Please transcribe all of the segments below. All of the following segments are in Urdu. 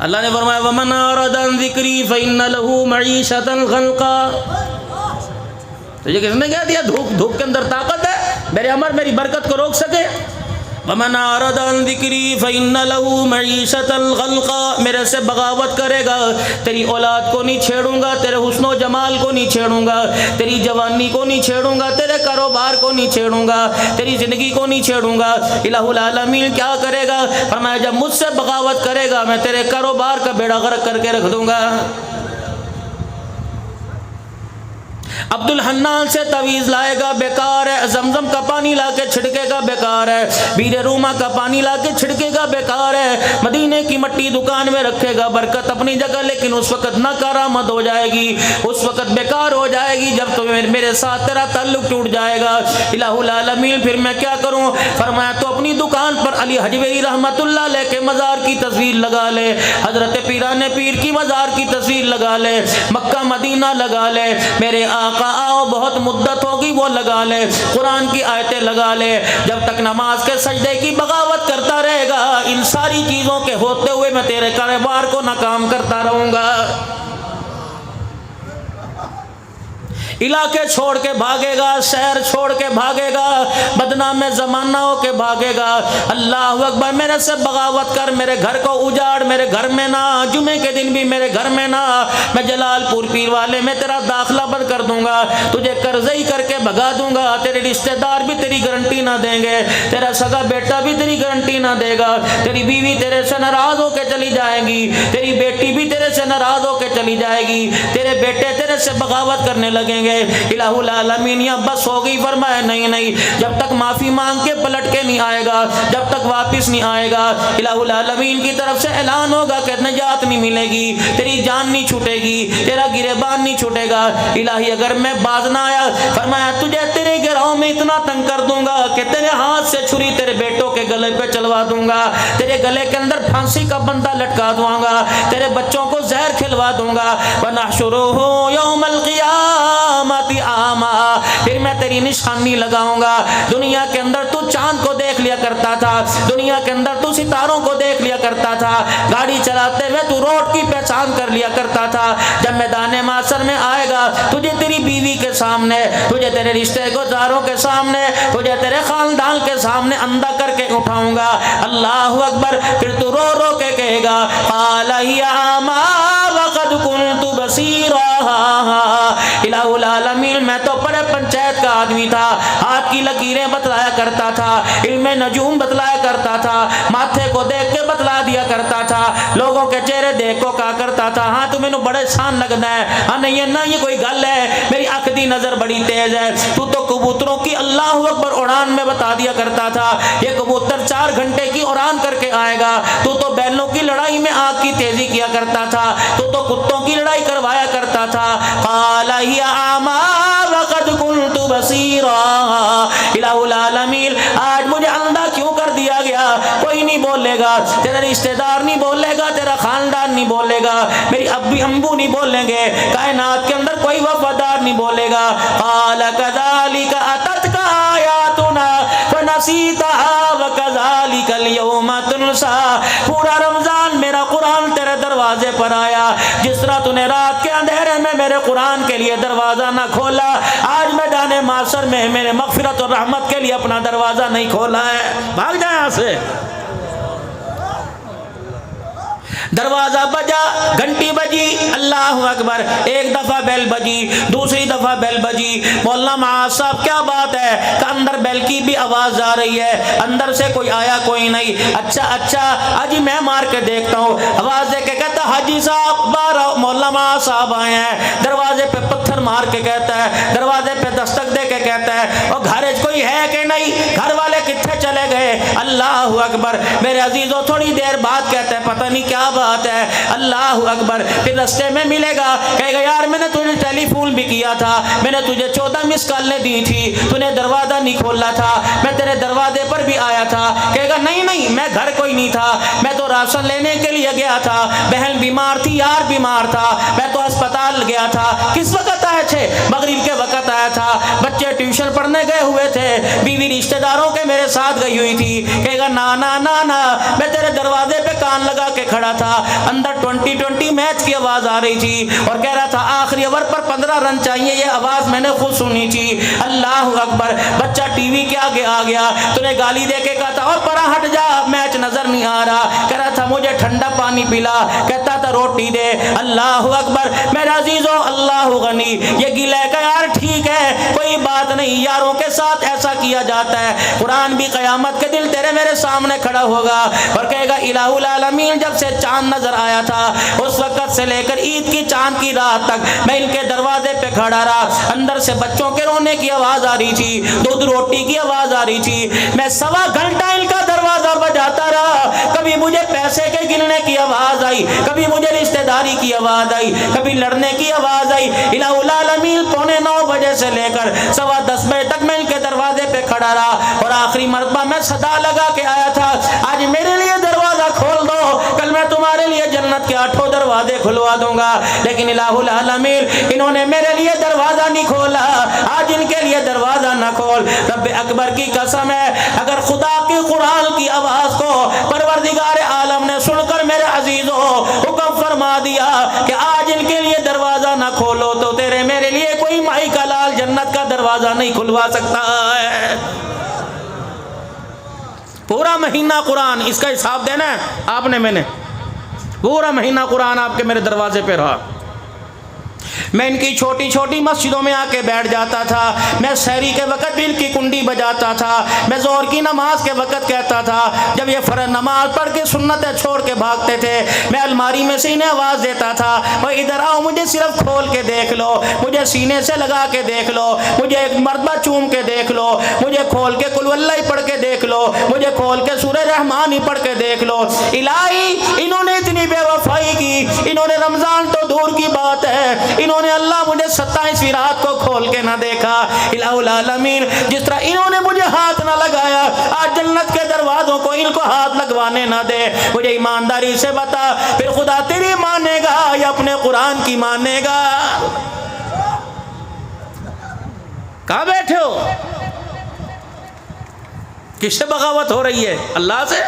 اللہ نے فرمایا ومن اعرض عن ذکری فإن له معیشۃ ضنکا. تجھے کس نے کہہ دیا دھوپ کے اندر طاقت ہے میرے امر میری برکت کو روک سکے؟ ومن اعرض عن ذکری فإن له معیشۃ ضنکا. میرے سے بغاوت کرے گا تیری اولاد کو نہیں چھیڑوں گا، تیرے حسن و جمال کو نہیں چھیڑوں گا، تیری جوانی کو نہیں چھیڑوں گا، تیرے کاروبار کو نہیں چھیڑوں گا، تیری زندگی کو نہیں چھیڑوں گا. الہ العالمین کیا کرے گا؟ فرمایا جب مجھ سے بغاوت کرے گا میں تیرے کاروبار کا بیڑا غرق کر کے رکھ دوں گا. عبد الحنان سے تعویذ لائے گا بیکار ہے، زمزم کا پانی لا کے چھڑکے گا بیکار ہے، بیر روما کا پانی لا کے چھڑکے گا بیکار ہے، مدینے کی مٹی دکان میں رکھے گا برکت اپنی جگہ لیکن اس وقت ناکارآمد ہو جائے گی، اس وقت بیکار ہو جائے گی جب تو میرے ساتھ تیرا تعلق ٹوٹ جائے گا. الہ العالمین پھر میں کیا کروں؟ فرمایا تو اپنی دکان پر علی حجویری رحمت اللہ علیہ کے مزار کی تصویر لگا لے، حضرت پیران پیر کی مزار کی تصویر لگا لے، مکہ مدینہ لگا لے، میرے آقا آؤ بہت مدت ہوگی وہ لگا لے، قرآن کی آیتیں لگا لے. جب تک نماز کے سجدے کی بغاوت کرتا رہے گا ان ساری چیزوں کے ہوتے ہوئے میں تیرے کاروبار کو ناکام کرتا رہوں گا. علاقے چھوڑ کے بھاگے گا، شہر چھوڑ کے بھاگے گا، بدنام زمانہ ہو کے بھاگے گا. اللہ اکبر. میرے سے بغاوت کر، میرے گھر کو اجاڑ، میرے گھر میں نہ، جمعے کے دن بھی میرے گھر میں نہ، میں جلال پور پیر والے میں تیرا داخلہ بند کر دوں گا، تجھے قرضئی کر کے بھگا دوں گا، تیرے رشتہ دار بھی تیری گارنٹی نہ دیں گے، تیرا سگا بیٹا بھی تیری گارنٹی نہ دے گا، تیری بیوی تیرے سے ناراض ہو کے چلی جائے گی، تیری بیٹی بھی تیرے سے ناراض ہو کے چلی جائے گی، تیرے بیٹے تیرے سے بغاوت کرنے لگیں گے. الہ العالمین یا بس ہو گئی. فرمایا نہیں، جب تک معافی مانگ کے پلٹ کے نہیں آئے گا، جب تک واپس نہیں آئے گا، الہ العالمین کی طرف سے اعلان ہوگا کہ نجات نہیں ملے گی، تیری جان نہیں چھوٹے گی، تیرا گریبان نہیں چھوٹے گا. الہی اگر میں باز نہ آیا، فرمایا تجھے تیرے گراؤں میں اتنا تنگ کر دوں گا کہ تیرے ہاتھ سے چھری تیرے بیٹوں کے گلے پہ چلوا دوں گا، تیرے گلے کے اندر پھانسی کا بندہ لٹکا دوں گا، تیرے بچوں کو زہر کھلوا دوں گا. وَنَحْشُرُهُ يَوْمَ الْقِيَامَةِ آما. پھر میں تیری نشانی لگاؤں گا. دنیا کے اندر تو چاند کو دیکھ لیا کرتا تھا، دنیا کے اندر تو ستاروں کو دیکھ لیا کرتا تھا، گاڑی چلاتے ہوئے تو روڈ کی پہچان کر لیا کرتا تھا. جب میدان محشر میں آئے گا تجھے تیری بیوی کے سامنے، تجھے تیرے رشتے گزاروں کے سامنے، تجھے تیرے خاندان کے سامنے اندھا کر کے اٹھاؤں گا. اللہ اکبر. پھر تو رو رو کے کہے گا قال هي عاما وقد كنت بصيرا. الہ العالمین میں تو بڑے پنچایت کا آدمی تھا، ہاتھ کی لکیریں بتلایا کرتا تھا، علم نجوم بتلایا کرتا تھا، ماتھے کو دیکھ کے بتلا دیا کرتا تھا، لوگوں کے چہرے دیکھ کو کہا کرتا تھا ہاں تو مینوں بڑے شان لگنا ہے، ہاں نہیں یہ کوئی گل ہے، میری اکھ دی نظر بڑی تیز ہے. تو کبوتروں کی اللہ اکبر اڑان میں بتا دیا کرتا تھا یہ کبوتر 4 گھنٹے کی اڑان کر کے آئے گا. تو بیلوں کی لڑائی میں آگ کی تیزی کیا کرتا تھا، تو کتوں کی لڑائی کروایا کرتا تھا. قال هي عاما وقد كنت بصيرا. الہ العالمین آج مجھے اندھا کیوں کر دیا گیا؟ کوئی نہیں بولے گا، تیرا رشتہ دار نہیں بولے گا، تیرا خاندان نہیں بولے گا، میری ابی امبو نہیں بولیں گے، کائنات کے اندر کوئی وفادار نہیں بولے گا. قال كذلك اتتك آیاتنا فنسیتها وكذلك اليوم تنسى. پورا رمضان میرا قرآن تیرے دروازے پر آیا، جس طرح تو نے رات کے اندھیرے میں میرے قرآن کے لیے دروازہ نہ کھولا، آج میدان محشر میں میرے مغفرت اور رحمت کے لیے اپنا دروازہ نہیں کھولا ہے. بھاگ جائیں یہاں سے. دروازہ بجا، گھنٹی بجی، اللہ اکبر. ایک دفعہ بیل بجی، دوسری دفعہ بیل بجی. مولانا معاذ صاحب کیا بات ہے کہ اندر بیل کی بھی آواز آ رہی ہے، اندر سے کوئی آیا کوئی نہیں. اچھا حاجی میں مار کے دیکھتا ہوں. آواز دے کے کہتا حاجی صاحب باہر آؤ. مولانا معاذ صاحب آئے ہیں. دروازے پہ پتھر مار کے کہتا ہے، دروازے پہ دستک دے کے کہتا ہے اور گھر کوئی ہے کہ نہیں؟ گھر والے کتنے چلے گئے؟ اللہ اکبر. میرے عزیزوں تھوڑی دیر بعد کہتا ہے پتہ نہیں کیا بات ہے. اللہ اکبر. پھر رستے میں ملے گا، کہے گا یار میں نے تجھے ٹیلی فون بھی کیا تھا، میں نے تجھے 14 مس کالیں دی تھی، تو نے دروازہ نہیں کھولا تھا، میں تیرے دروازے پر بھی آیا تھا. کہے کہے گا نہیں نہیں میں گھر کوئی نہیں تھا، میں تو راشن لینے کے لیے گیا تھا، بہن بیمار تھی، یار بیمار تھا، میں تو اسپتال گیا تھا۔ کس وقت آئے تھے؟ مغرب کے وقت آیا تھا، بچے ٹیوشن پڑھنے گئے ہوئے تھے، بیوی رشتہ داروں کے میرے ساتھ گئی ہوئی تھی۔ کہے گا نا نا نا نا، میں تیرے دروازے پہ کان لگا کے کھڑا تھا، اندر 2020 میچ کی آواز آ رہی تھی اور کہہ رہا تھا آخری اوور پر 15 رن چاہیے، یہ آواز میں نے خود سنی تھی۔ اللہ اکبر، بچہ ٹی وی کے آگے آ گیا، تو نے گالی دے کے کہا تھا اور پرا ہٹ جا، میچ نظر نہیں آ رہا۔ کہہ رہا تھا مجھے ٹھنڈا پانی پلا، کہتا تھا روٹی دے۔ اللہ اکبر، میرا عزیزو اللہ غنی، یہ گلے کا یار ٹھیک ہے کوئی بات نہیں، یاروں کے ساتھ ایسا کیا جاتا ہے۔ قرآن بھی قیامت کے دن تیرے میرے سامنے کھڑا ہوگا اور کہے گا الہ العالمین جب سے چاند نظر آیا تھا اس وقت سے لے کر عید کی چاند کی رات تک میں ان کے دروازے پہ کھڑا رہا، اندر سے بچوں کے رونے کی آواز آ رہی تھی، دودھ روٹی کی آواز آ رہی تھی، میں سوا گھنٹہ ان کا دروازہ بجاتا رہا۔ کبھی مجھے پیسے کے گننے کی آواز آئی، کبھی مجھے رشتہ داری کی آواز آئی، کبھی لڑنے کی آواز آئی۔ الہ العالمین 9:15 بجے سے لے کر 10:15 بجے تک میں ان کے دروازے پہ کھڑا رہا اور آخری مرتبہ میں صدا لگا کے آیا تھا آج میرے لیے دروازہ کھول دو، کل میں تمہارے لیے جنت کے 8 دروازے کھلوا دوں گا۔ لیکن الہ العالمین انہوں نے میرے لیے دروازہ نہیں کھولا، آج ان کے لیے دروازہ نہ کھول۔ رب اکبر کی قسم ہے اگر خدا کی قرآن کی آواز کو پروردگار عالم نے سن کر میرے عزیزوں حکم فرما دیا کہ آج ان کے لیے دروازہ نہ کھولو تو تیرے میرے لیے کوئی مائی کا لال جنت کا دروازہ نہیں کھلوا سکتا ہے۔ پورا مہینہ قرآن، اس کا حساب دینا ہے آپ نے، میں نے پورا مہینہ قرآن آپ کے میرے دروازے پہ رہا۔ میں ان کی چھوٹی چھوٹی مسجدوں میں آ کے بیٹھ جاتا تھا، میں سحری کے وقت بھی ان کی کنڈی بجاتا تھا، میں ظہر کی نماز کے وقت کہتا تھا جب یہ فرض نماز پڑھ کے سنتیں چھوڑ کے بھاگتے تھے میں الماری میں سے انہیں آواز دیتا تھا وہ ادھر آؤ، مجھے صرف کھول کے دیکھ لو، مجھے سینے سے لگا کے دیکھ لو، مجھے ایک مرتبہ چوم کے دیکھ لو، مجھے کھول کے قل واللہ ہی پڑھ کے دیکھ لو، مجھے کھول کے سورہ رحمان ہی پڑھ کے دیکھ لو۔ الہی انہوں نے اتنی بے وفائی کی، انہوں نے رمضان تو دور کی بات ہے، انہوں نے اللہ مجھے 27ویں رات کو کھول کے نہ دیکھا۔ الہ العالمین جس طرح انہوں نے مجھے ہاتھ نہ لگایا آج جنت کے دروازوں کو ان کو ہاتھ لگوانے نہ دے۔ مجھے ایمانداری سے بتا پھر خدا تیری مانے گا یا اپنے قرآن کی مانے گا؟ کہاں بیٹھے ہو؟ کس سے بغاوت ہو رہی ہے؟ اللہ سے؟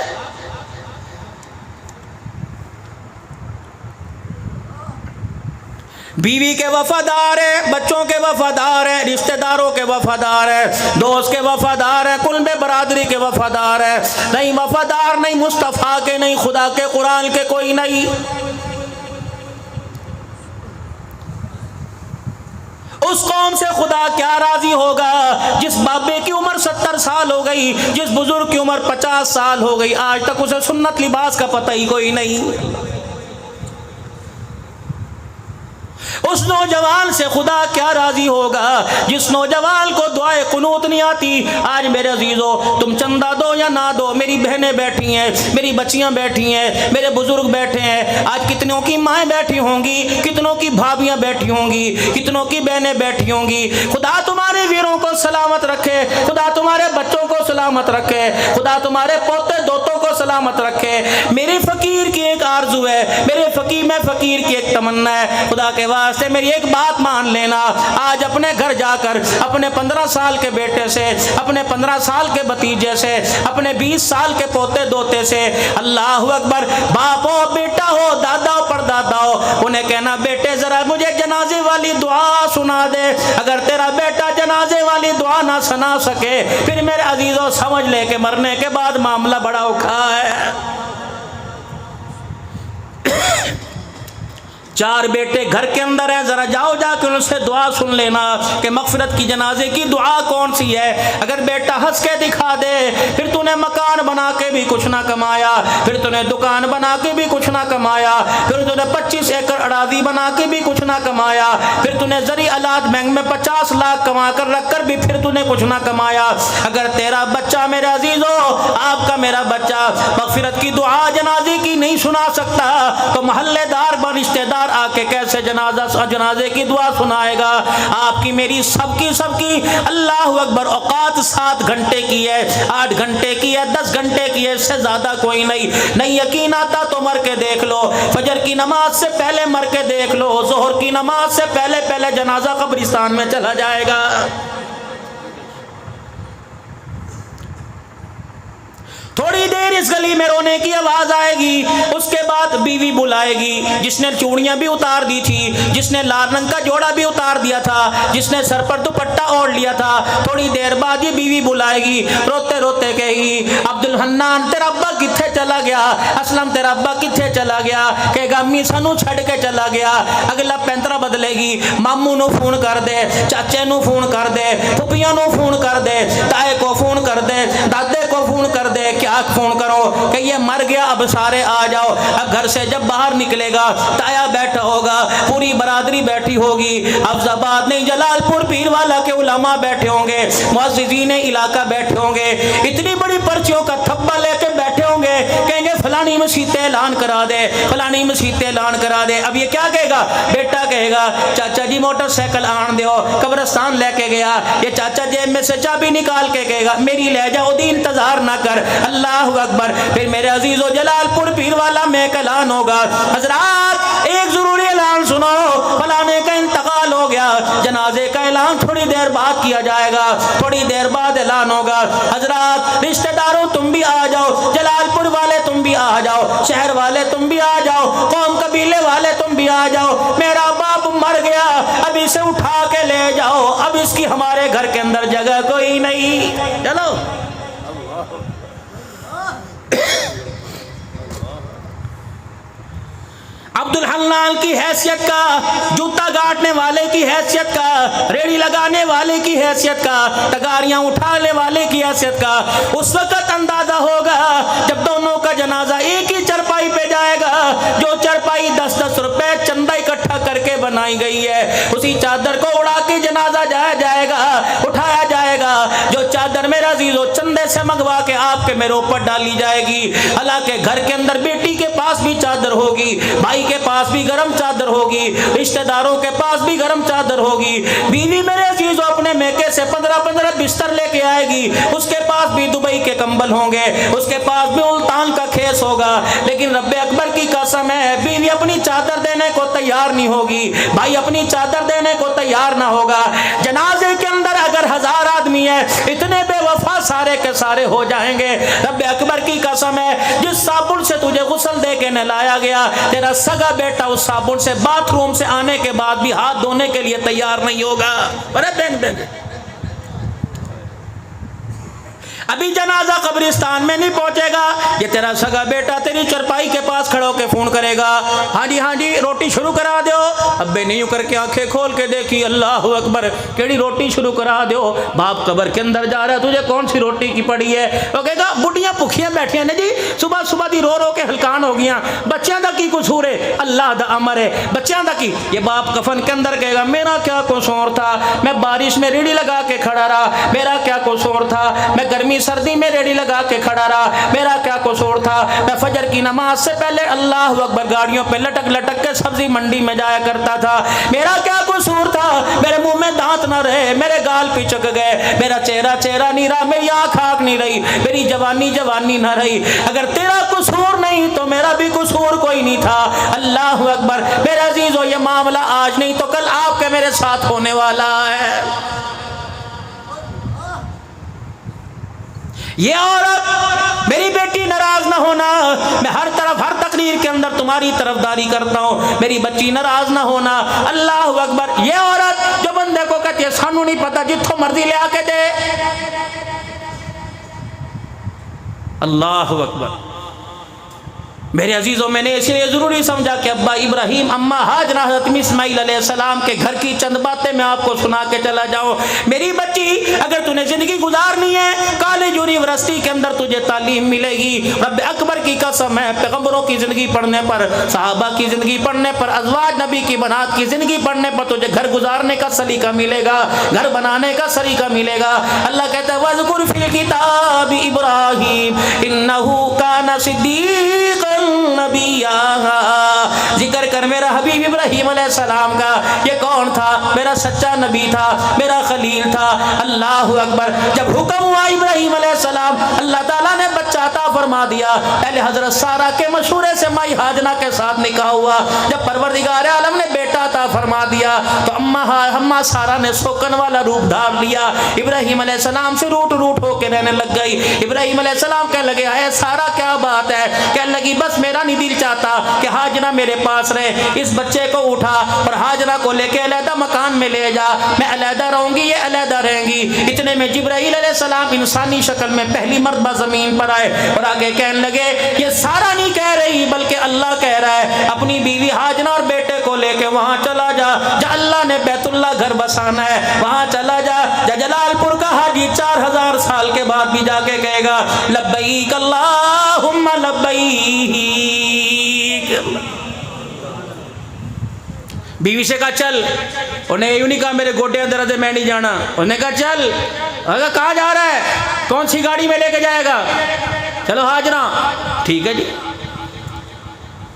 بیوی کے وفادار ہے، بچوں کے وفادار ہے، رشتہ داروں کے وفادار ہے، دوست کے وفادار ہے، کل میں برادری کے وفادار ہے، نہیں وفادار نہیں مصطفیٰ کے، نہیں خدا کے قرآن کے کوئی نہیں۔ اس قوم سے خدا کیا راضی ہوگا جس بابے کی عمر 70 سال ہو گئی، جس بزرگ کی عمر 50 سال ہو گئی، آج تک اسے سنت لباس کا پتہ ہی کوئی نہیں۔ اس نوجوان سے خدا کیا راضی ہوگا جس نوجوان کو دعائے قنوت نہیں آتی۔ آج میرے عزیزو تم چندہ دو یا نہ دو، میری بہنیں بیٹھی ہیں، میری بچیاں بیٹھی ہیں، میرے بزرگ بیٹھے ہیں، آج کتنوں کی مائیں بیٹھی ہوں گی، کتنوں کی بھابیاں بیٹھی ہوں گی، کتنوں کی بہنیں بیٹھی ہوں گی۔ خدا تمہارے ویروں کو سلامت رکھے، خدا تمہارے بچوں کو سلامت رکھے، خدا تمہارے پوتے دوتوں کو سلامت رکھے۔ میری فقیر کی ایک آرزو ہے، میں فقیر کی ایک تمنا ہے، خدا کے واسطے میری ایک بات مان لینا، آج اپنے گھر جا کر اپنے 15 سال کے بیٹے سے، اپنے 15 سال کے بھتیجے سے، اپنے 20 سال کے پوتے دوتے سے، اللہ اکبر، باپ ہو بیٹا ہو دادا ہو پردادا ہو، انہیں کہنا بیٹے ذرا مجھے جنازے والی دعا سنا دے۔ اگر تیرا بیٹا جنازے والی دعا نہ سنا سکے پھر میرے عزیزوں سمجھ لے کہ مرنے کے بعد معاملہ بڑا اوکھا ہے۔ 4 بیٹے گھر کے اندر ہیں، ذرا جاؤ جا کے ان سے دعا سن لینا کہ مغفرت کی جنازے کی دعا کون سی ہے۔ اگر بیٹا ہنس کے دکھا دے پھر تو نے مکان بنا کے بھی کچھ نہ کمایا، پھر تو نے دکان بنا کے بھی کچھ نہ کمایا، پھر تو نے 25 ایکڑ اراضی بنا کے بھی کچھ نہ کمایا، پھر تو نے زرعی آلات بینک میں 50 لاکھ کما کر رکھ کر بھی پھر تو نے کچھ نہ کمایا۔ اگر تیرا بچہ میرے عزیزو، آپ کا میرا بچہ مغفرت کی دعا جنازے کی نہیں سنا سکتا تو محلے دار اور رشتہ دار آ کے کیسے جنازے کی دعا سنائے گا. آپ کی میری سب کی اللہ اکبر اوقات 7 گھنٹے کی ہے, 8 گھنٹے کی ہے, 10 گھنٹے کی ہے, اس سے زیادہ کوئی نہیں یقین آتا تو مر کے دیکھ لو. فجر کی نماز سے پہلے مر کے دیکھ لو, ظہر کی نماز سے پہلے جنازہ قبرستان میں چلا جائے گا. تھوڑی دیر اس گلی میں رونے کی آواز آئے گی, اس کے بعد بیوی بلائے گی جس نے چوڑیاں بھی اتار دی تھی, جس نے لال رنگ کا جوڑا بھی اتار دیا تھا, جس نے سر پر دوپٹہ اوڑھ لیا تھا. تھوڑی دیر بعد یہ بیوی بلائے گی, روتے روتے کہے گی عبد الحنان تیرا ابا کتھے چلا گیا, اسلم تیرا ابا کتھے چلا گیا. کہے گا امی سانو چھڑ کے چلا گیا. اگلا پینترا بدلے گی, ماموں نو فون کر دے, چاچے نو فون کر دے, پھپھیاں نو فون کر دے, تائے کو فون کر دے, دادے کو فون کر دے. کیا فون کرو کہ یہ مر گیا, اب سارے آ جاؤ. اب گھر سے جب باہر نکلے گا تایا بیٹھا ہوگا, پوری برادری بیٹھی ہوگی, افضل آباد نہیں جلال پور پیر والا کے علماء بیٹھے ہوں گے, معززین علاقہ بیٹھے ہوں گے, اتنی بڑی پرچیوں کا تھپا لے کے بیٹھے ہوں گے. کہیں گے فلانی مسجد اعلان کرا دے, فلانی مسجد اعلان کرا دے. اب یہ کیا کہے گا, بیٹا کہے گا چاچا جی موٹر سائیکل آن دیو, قبرستان لے کے گیا. یہ چاچا جیب میں سے چابی نکال کے کہے گا میری لے جاؤ دی انتظار نہ کر. اللہ اکبر. پھر میرے عزیز و جلال پور پیر والا میں ایک اعلان ہوگا, حضرات ایک ضروری اعلان سنو, فلانے کا انتقال ہو گیا. جنازے کا اعلان تھوڑی دیر بعد کیا جائے گا. تھوڑی دیر بعد اعلان ہوگا, حضرات رشتہ داروں تم بھی آ جاؤ, جلال پور والے تم بھی آ جاؤ, شہر والے تم بھی آ جاؤ, قوم قبیلے والے تم بھی آ جاؤ. میرا باپ مر گیا, اب اسے اٹھا کے لے جاؤ, اب اس کی ہمارے گھر کے اندر جگہ کوئی نہیں. چلو عبد الحنان کی حیثیت کا, جوتا گاٹنے والے کی حیثیت کا, ریڑھی لگانے والے کی حیثیت کا, تگاریاں اٹھانے والے کی حیثیت کا اس وقت اندازہ ہوگا جب دونوں کا جنازہ ایک ہی چرپائی پہ جائے گا. جو چرپائی 10-10 روپے چندہ اکٹھا کر کے بنائی گئی ہے, اسی چادر کو اڑا کے جنازہ جایا جائے گا, اٹھایا جائے گا. جو چادر میرا عزیزو چندے سے منگوا کے آپ کے میرے اوپر ڈالی جائے گی, حالانکہ گھر کے اندر بیٹی کے پاس بھی چادر ہوگی, بھائی کے پاس بھی گرم چادر ہوگی, رشتہ داروں کے پاس بھی گرم چادر ہوگی. بیوی میرے عزیزو اپنے میکے سے 15 بستر لے کے آئے گی, اس کے پاس بھی دبئی کے کمبل ہوں گے, اس کے پاس بھی ملتان کا کھیس ہوگا. لیکن رب اکبر کی قسم ہے بیوی اپنی چادر دینے کو تیار نہیں ہوگی, بھائی اپنی چادر دینے کو تیار نہ ہوگا. جنازے کے اندر اگر 1000 آدمی ہے, اتنے بے وفا سارے کے سارے ہو جائیں گے. رب اکبر کی قسم ہے جس صابن سے تجھے غسل دے کے نہلایا گیا, تیرا سگا بیٹا اس صابن سے باتھ روم سے آنے کے بعد بھی ہاتھ دھونے کے لیے تیار نہیں ہوگا. ابھی جنازہ قبرستان میں نہیں پہنچے گا, یہ تیرا سگا بیٹا تیری چرپائی کے پاس کھڑا ہو کے فون کرے گا, ہاں جی روٹی شروع کرا دیو. ابے نہیں کر کے آنکھیں کھول کے دیکھی, اللہ اکبر, کیڑی روٹی شروع کرا دیو. باپ قبر کے اندر جا رہا ہے, تجھے کون سی روٹی کی پڑی ہے؟ وہ کہے گا بڈیاں بھکھیاں بیٹھیاں نے جی, صبح دی رو کے ہلکان ہو گیاں, بچیاں دا کی قصور ہے, اللہ دا امر ہے, بچیاں دا کی. یہ باپ کفن کے اندر کہے گا میرا کیا قصور تھا, میں بارش میں ریڑھی لگا کے کھڑا رہا, میرا کیا قصور تھا, میں گرمی سردی میں ریڑھی لگا کے کھڑا رہا, میرا کیا قصور تھا, میں فجر کی نماز سے پہلے اللہ اکبر گاڑیوں پہ لٹک کے سبزی منڈی میں جایا کرتا تھا, میرا کیا قصور تھا, میرے منہ میں دانت نہ رہے, میرے گال پچک گئے, میرا چہرہ نہیں رہا, میری آنکھ نہیں رہی, میری جوانی نہ رہی. اگر تیرا قصور نہیں تو میرا بھی قصور کوئی نہیں تھا. اللہ اکبر. میرے عزیزو یہ معاملہ آج نہیں تو کل آپ کے میرے ساتھ ہونے والا ہے. یہ عورت میری بیٹی ناراض نہ ہونا, میں ہر تقریر کے اندر تمہاری طرفداری کرتا ہوں, میری بچی ناراض نہ ہونا. اللہ اکبر. یہ عورت جو بندے کو کہتی ہے سانو نہیں پتا, جتھوں مرضی لے آ کے دے. اللہ اکبر. میرے عزیزوں میں نے اس لیے ضروری سمجھا کہ ابا ابراہیم اما ہاجرہ حضرت اسماعیل علیہ السلام کے گھر کی چند باتیں میں آپ کو سنا کے چلا جاؤں. میری بچی اگر تُو نے زندگی گزارنی ہے, کالج یونیورسٹی کے اندر تجھے تعلیم ملے گی. رب اکبر کی قسم ہے, پیغمبروں کی زندگی پڑھنے پر, صحابہ کی زندگی پڑھنے پر, ازواج نبی کی بنات کی زندگی پڑھنے پر تجھے گھر گزارنے کا سلیقہ ملے گا, گھر بنانے کا سلیقہ ملے گا. اللہ کہتا ہے وَاذْكُرْ فِي الْكِتَابِ إِبْرَاهِيمَ إِنَّهُ كَانَ صِدِّيقًا نبیہ. ذکر کر میرا حبیب ابراہیم علیہ السلام کا یہ کون تھا؟ میرا سچا نبی تھا، میرا خلیل تھا۔ اللہ اکبر۔ جب حکم ہوا ابراہیم علیہ السلام، اللہ تعالیٰ نے بچہ عطا فرما دیا۔ پہلے حضرت سارہ کے مشورے سے مائی ہاجرہ کے ساتھ نکاح ہوا۔ جب پروردگار عالم نے بیٹا عطا فرما دیا تو اماں سارہ نے سوکن والا روپ دھار لیا، ابراہیم علیہ السلام سے روٹ ہو کے رہنے لگ گئی۔ ابراہیم علیہ السلام کہنے لگے اے سارہ کیا بات ہے؟ کہنے لگی بس میرا نہیں دل چاہتا کہ ہاجرہ میرے پاس رہے، اس بچے کو اٹھا اور ہاجرہ کو لے کے علیحدہ مکان میں لے جا، میں علیحدہ رہوں گی، یہ علیحدہ رہیں گی۔ اتنے میں جبرائیل علیہ السلام انسانی شکل میں پہلی مرتبہ زمین پر آئے اور آگے کہنے لگے یہ سارہ نہیں کہہ رہی بلکہ اللہ کہہ رہا ہے، اپنی بیوی ہاجرہ اور بیٹے کو لے کے وہاں چلا جا جہاں اللہ نے بیت اللہ گھر بسانا ہے، وہاں چلا جا۔ جلال پور کا حاجی 4000 سال کے بعد بھی جا کے کہے گا لبیک اللہم لبیک۔ بیوی سے کہا چل، انہیں یوں نہیں کہا میرے گوڈے درد ہے میں نہیں جانا، انہوں نے کہا چل۔ کہاں جا رہا ہے؟ کون سی گاڑی میں لے کے جائے گا؟ چلو ہاجرہ، ٹھیک ہے جی۔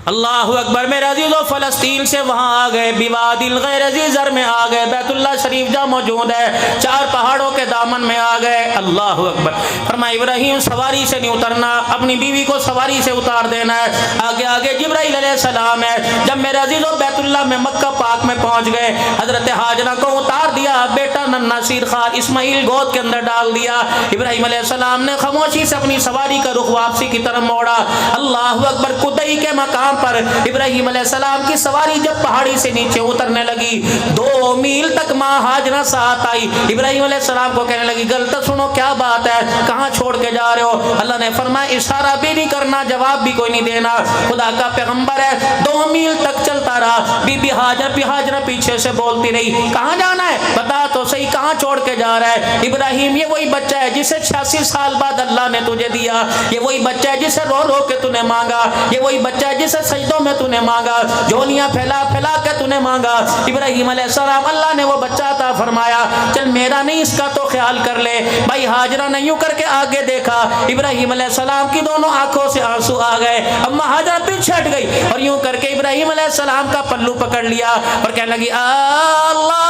اللہ اکبر۔ میرے عزیزو فلسطین سے وہاں آ گئے، بیواد الغیر زر میں آ گئے، بیت اللہ شریف جہاں موجود ہے، 4 پہاڑوں کے دامن میں آ گئے۔ اللہ اکبر۔ فرمایا ابراہیم سواری سے نہیں اترنا، اپنی بیوی کو سواری سے اتار دینا ہے۔ آگے آگے جبرائیل علیہ السلام ہے۔ جب میرے عزیزو بیت اللہ میں مکہ پاک میں پہنچ گئے، حضرت ہاجرہ کو اتار دیا، بیٹا ننھا سیر خال اسماعیل گود کے اندر ڈال دیا۔ ابراہیم علیہ السلام نے خاموشی سے اپنی سواری کا رخ واپسی کی طرف موڑا۔ اللہ اکبر۔ کدئی کے مقام پر ابراہیم علیہ السلام کی سواری جب پہاڑی سے نیچے اترنے لگی، 2 میل تک ماں ہاجرہ ساتھ آئی۔ ابراہیم علیہ السلام کو کہنے لگی غلط سنو کیا بات ہے، کہاں چھوڑ کے جا رہے ہو؟ اللہ نے فرمایا اشارہ بھی نہیں کرنا، جواب بھی کوئی نہیں دینا، خدا کا پیغمبر ہے۔ 2 میل تک چلتا رہا، بی بی ہاجرہ پیچھے سے بولتی رہی کہاں جانا ہے، بتا تو صحیح کہاں چھوڑ کے جا رہا ہے؟ ابراہیم یہ وہی بچہ ہے جسے 86 سال بعد اللہ نے تجھے دیا، یہ وہی بچہ ہے جسے رو رو کے تو نے مانگا، یہ وہی بچہ ہے جسے سجدوں میں تو نے مانگا، جھولیاں پھیلا پھیلا کے تو نے مانگا۔ ابراہیم علیہ السلام اللہ نے وہ بچہ عطا فرمایا، چل میرا نہیں اس کا تو خیال کر لے۔ بھائی ہاجرہ نے یوں کر کے آگے دیکھا، ابراہیم علیہ السلام کی دونوں آنکھوں سے آنسو آ گئے، اما ہاجرہ پیچھے ہٹ گئی اور یوں کر کے ابراہیم علیہ السلام کا پلو پکڑ لیا اور کہنے لگی اللہ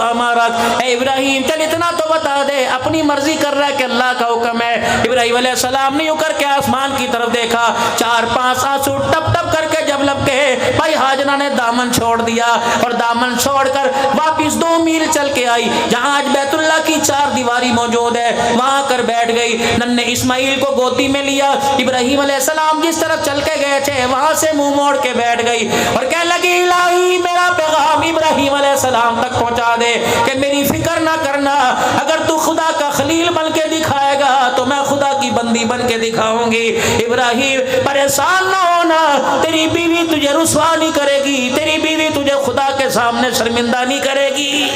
امرک، اے ابراہیم چل اتنا تو بتا دے، اپنی مرضی کر رہا ہے کہ اللہ کا حکم ہے؟ ابراہیم علیہ السلام نے یوں کر کے آسمان کی طرف دیکھا، 4-5 آنسو ٹپ ٹپ کر کے جب لب کے بھائی ہاجرہ نے دامن چھوڑ دیا اور دامن چھوڑ کر واپس 2 میل چل کے آئی، جہاں آج بیت اللہ کی 4 دیواری موجود ہے، وہاں کر بیٹھ گئی، ننھے اسماعیل کو گودی میں لیا۔ ابراہیم علیہ السلام جس طرف چل کے گئے تھے وہاں سے منہ موڑ کے بیٹھ گئی اور کہنے لگی الہی میرا پیغام ابراہیم علیہ السلام تک پہنچا دے کہ میری فکر نہ کرنا، اگر تو خدا کا خلیل بن کے دکھائے گا تو میں خدا کی بندی بن کے دکھاؤں گی۔ ابراہیم پریشان نہ ہونا، تیری بیوی تجھے رسوا نہیں کرے گی، تیری بیوی تجھے خدا کے سامنے شرمندہ نہیں کرے گی۔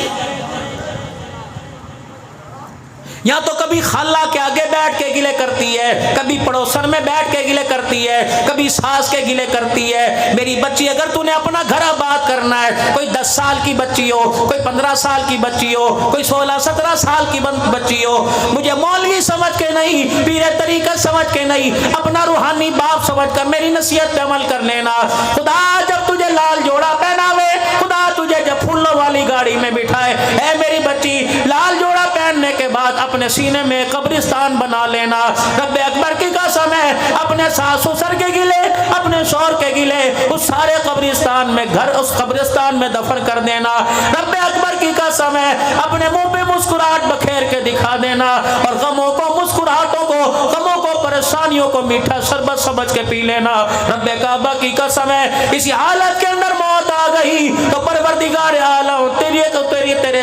یا تو کبھی خالہ کے آگے بیٹھ کے گلے کرتی ہے، کبھی پڑوسن میں بیٹھ کے گلے کرتی ہے، کبھی ساس کے گلے کرتی ہے۔ میری بچی اگر تو نے اپنا گھر آباد کرنا ہے، کوئی 10 سال کی بچی ہو، کوئی 15 سال کی بچی ہو، کوئی 16-17 سال کی بچی ہو، مجھے مولوی سمجھ کے نہیں، پیر طریقت سمجھ کے نہیں، اپنا روحانی باپ سمجھ کر میری نصیحت پہ عمل کر لینا۔ خدا جب تجھے لال جوڑا پہناوے، خدا تجھے جب پھولوں والی گاڑی میں بٹھائے، اے میری بچی لال جوڑا پہننے کے بعد اپنے سینے میں قبرستان بنا لینا۔ رب اکبر کی قسم ہے، اپنے ساس سسر کے گلے، اپنے شوہر کے گلے اس سارے قبرستان میں گھر اس قبرستان میں دفن کر دینا۔ رب اکبر کی قسم ہے، اپنے منہ پہ مسکراہٹ بکھیر کے دکھا دینا اور غموں کو، مسکراہٹوں کو، غموں کو، پریشانیوں کو میٹھا شربت سمجھ کے پی لینا۔ رب کعبہ کی قسم ہے، اسی حالت کے اندر موت آ گئی تو پروردگار عالم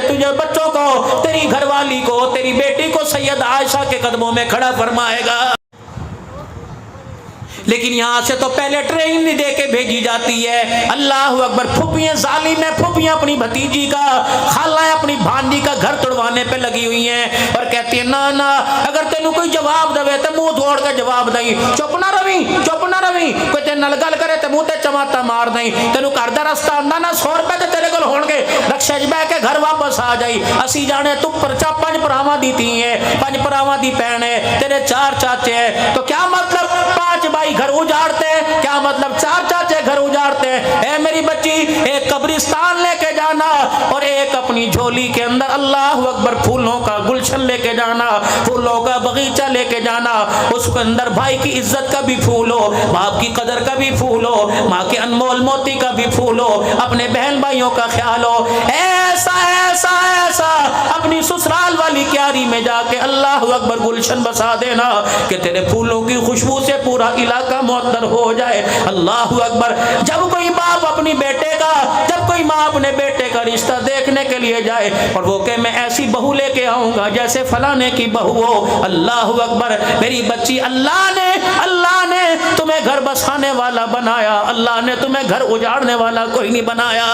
تجھے بچوں کو، تیری گھر والی کو، تیری بیٹی کو سید عائشہ کے قدموں میں کھڑا فرمائے گا۔ لیکن یہاں سے تو پہلے ٹرین نہیں دے کے بھیجی جاتی ہے۔ اللہ اکبر۔ پھوپھیاں ظالم ہیں، پھوپھیاں اپنی بھتیجی کا، خالائیں اپنی بھانجی کا گھر توڑوانے پہ لگی ہوئی ہیں اور کہتی ہیں نا نا اگر تینوں کوئی جواب دے تو منہ توڑ کے جواب دیں، چپ نہ روی، چپ نہ روی، کوئی تے نل گل کرے تو منہ تے چماٹا مار دیں، تینوں گھر دا رستہ آندا نا 100 روپے تے تیرے کول ہون گے، رکشے 'چ بیٹھ کے گھر واپس آ جائی۔ اسی جانے تو پرچا 5 بھراواں دی تھی ہے، 5 بھراواں دی بہن ہے، تیرے 4 چاچے ہیں، تو کیا مطلب 5 بھائی گھر اجاڑتے ہیں؟ کیا مطلب 4 چاچے گھر اجاڑتے ہیں؟ اے میری بچی ایک قبرستان لے کے جانا اور ایک اپنی جھولی کے اندر اللہ اکبر پھولوں کا گلشن لے کے جانا، پھولوں کا باغیچہ لے کے جانا، اس کے اندر بھائی کی عزت کا بھی پھول ہو، باپ کی قدر کا بھی پھول ہو، ماں کے انمول موتی کا بھی پھول ہو، اپنے بہن بھائیوں کا خیال ہو، ایسا ایسا ایسا اپنی سسرال والی کیاری میں جا کے اللہ اکبر گلشن بسا دینا کہ تیرے پھولوں کی خوشبو سے پورا علاقہ معطر ہو جائے۔ اللہ اکبر۔ جب کوئی باپ اپنی بیٹے کا، جب کوئی ماں اپنے بیٹے کا رشتہ دیکھنے کے لیے جائے اور وہ کہ میں ایسی بہو لے کے آؤں گا جیسے فلانے کی بہو ہو، اللہ اکبر، میری بچی اللہ نے تمہیں گھر بسانے والا بنایا، اللہ نے تمہیں گھر اجاڑنے والا کوئی نہیں بنایا۔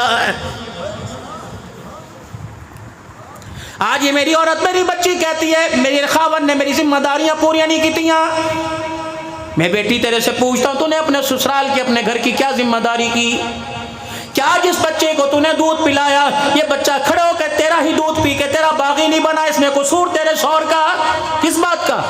آج یہ میری عورت میری بچی کہتی ہے میری خاوند نے میری ذمہ داریاں پوریاں نہیں کیتیاں۔ میں بیٹی تیرے سے پوچھتا ہوں تو نے اپنے سسرال کی اپنے گھر کی کیا ذمہ داری کی؟ کیا جس بچے کو تو نے دودھ پلایا یہ بچہ کھڑے ہو کے تیرا ہی دودھ پی کے تیرا باغی نہیں بنا، اس میں قصور تیرے شوہر کا؟ کس بات کا؟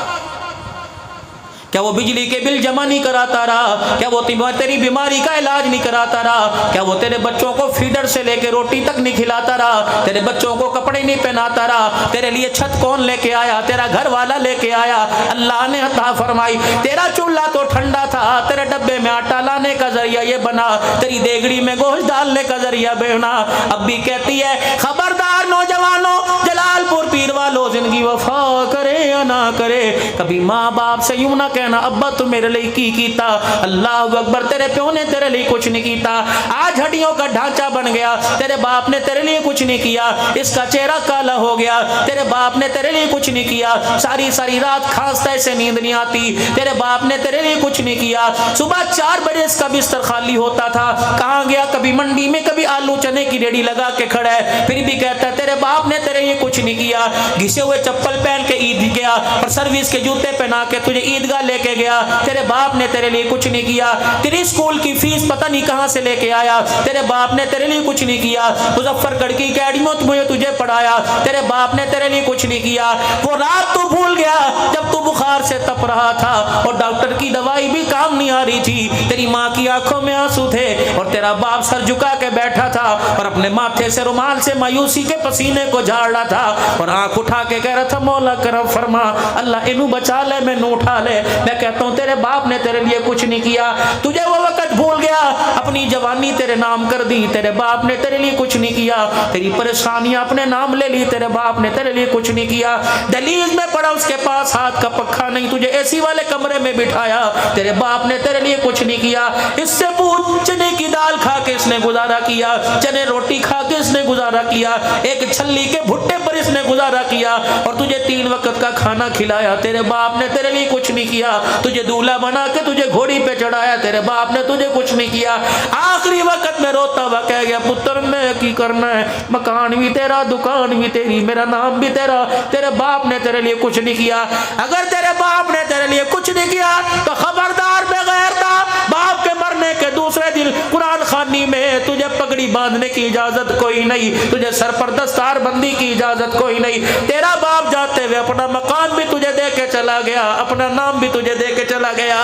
کیا وہ بجلی کے بل جمع نہیں کراتا رہا؟ کیا وہ تیری بیماری کا علاج نہیں کراتا رہا؟ کیا وہ تیرے بچوں کو فیڈر سے لے کے روٹی تک نہیں کھلاتا رہا؟ تیرے بچوں کو کپڑے نہیں پہناتا رہا؟ تیرے لیے چھت کون لے کے آیا؟ تیرا گھر والا لے کے آیا۔ اللہ نے عطا فرمائی، تیرا چولہا تو ٹھنڈا تھا، تیرے ڈبے میں آٹا لانے کا ذریعہ یہ بنا، تیری دیگڑی میں گوشت ڈالنے کا ذریعہ بنا۔ اب بھی کہتی ہے خبردار نوجوانوں، جلال پور پیر والوں، زندگی وفا کرے یا نہ کرے، کبھی ماں باپ سے یوں نہ کہنا ابا تو میرے لیے کی کیتا، اللہ اکبر تیرے پیو نے تیرے لیے کچھ نہیں کیتا، آج ہڈیوں کا ڈھانچہ بن گیا، تیرے باپ نے تیرے لیے کچھ نہیں کیا، اس کا چہرہ کالا ہو گیا، تیرے باپ نے تیرے لیے کچھ نہیں کیا، ساری ساری رات کھانستا اسے نیند نہیں آتی، تیرے باپ نے تیرے لیے کچھ نہیں کیا، صبح 4 بجے اس کا بستر خالی ہوتا تھا، کہاں گیا؟ کبھی منڈی میں، کبھی آلو چنے کی ریڑھی لگا کے کھڑا ہے، پھر بھی کہتا ہے تیرے باپ نے تیرے لیے کچھ نہیں کیا، گھسے ہوئے چپل پہن کے عید گیا اور سروس کے جوتے پہنا کے تجھے عیدگاہ لے کے گیا، تیرے باپ نے تیرے لیے کچھ نہیں کیا، تیری اسکول کی فیس پتہ نہیں کہاں سے لے کے آیا، تیرے باپ نے تیرے لیے کچھ نہیں کیا، مظفر گڑھ کی اکیڈمیوں میں تجھے پڑھایا، تیرے باپ نے تیرے لیے کچھ نہیں کیا، وہ رات تو بھول گیا جب تو بخار سے تپ رہا تھا اور ڈاکٹر کی دوائی بھی کام نہیں آ رہی تھی، تیری ماں کی آنکھوں میں آنسو تھے اور تیرا باپ سر جھکا کے بیٹھا تھا اور اپنے ماتھے سے رومال سے مایوسی کے پسینے کو جھاڑ رہا تھا اور آنکھ اٹھا کے کہہ رہا تھا مولا کرم فرما، اللہ انہوں بچا لے میں نو اٹھا لے۔ میں کہتا ہوں تیرے باپ نے تیرے لیے کچھ نہیں کیا، تجھے وہ وقت بھول گیا، اپنی جوانی تیرے نام کر دی، تیرے باپ نے تیرے لیے کچھ نہیں کیا، تیری پریشانیاں اپنے نام لے لی، تیرے باپ نے تیرے لیے کچھ نہیں کیا، دہلیز میں پڑا اس کے پاس ہاتھ کا پکھا نہیں، تجھے اے سی والے کمرے میں بٹھایا، تیرے باپ نے تیرے لیے کچھ نہیں کیا، اس سے پوچھ چنے کی دال کھا کے اس نے گزارا کیا، چنے روٹی کھا کے اس نے گزارا کیا، ایک چھلی کے بھٹے پر اس نے گزارا کیا اور تجھے 3 وقت کا کھانا کھلایا، تیرے باپ نے تیرے لیے کچھ نہیں کیا، تجھے دولہا بنا کے تجھے گھوڑی پہ چڑھایا، تیرے باپ نے تجھے کچھ نہیں کیا، آخری وقت میں روتا ہوا کہہ گیا پتر میں کی کرنا ہے، مکان بھی تیرا، دکان بھی تیری، میرا نام بھی تیرا، تیرے باپ نے تیرے لیے کچھ نہیں کیا۔ اگر تیرے باپ نے تیرے لیے کچھ نہیں کیا تو خبردار بغیر تھا، باپ کے مرنے کے دوسرے دن قرآن خوانی میں تجھے پگڑی باندھنے کی اجازت کوئی نہیں، تجھے سر پر دستار بندی کی اجازت کوئی نہیں، تیرا باپ جاتے ہوئے اپنا مکان بھی تجھے دے کے چلا گیا، اپنا نام بھی تجھے دے کے چلا گیا۔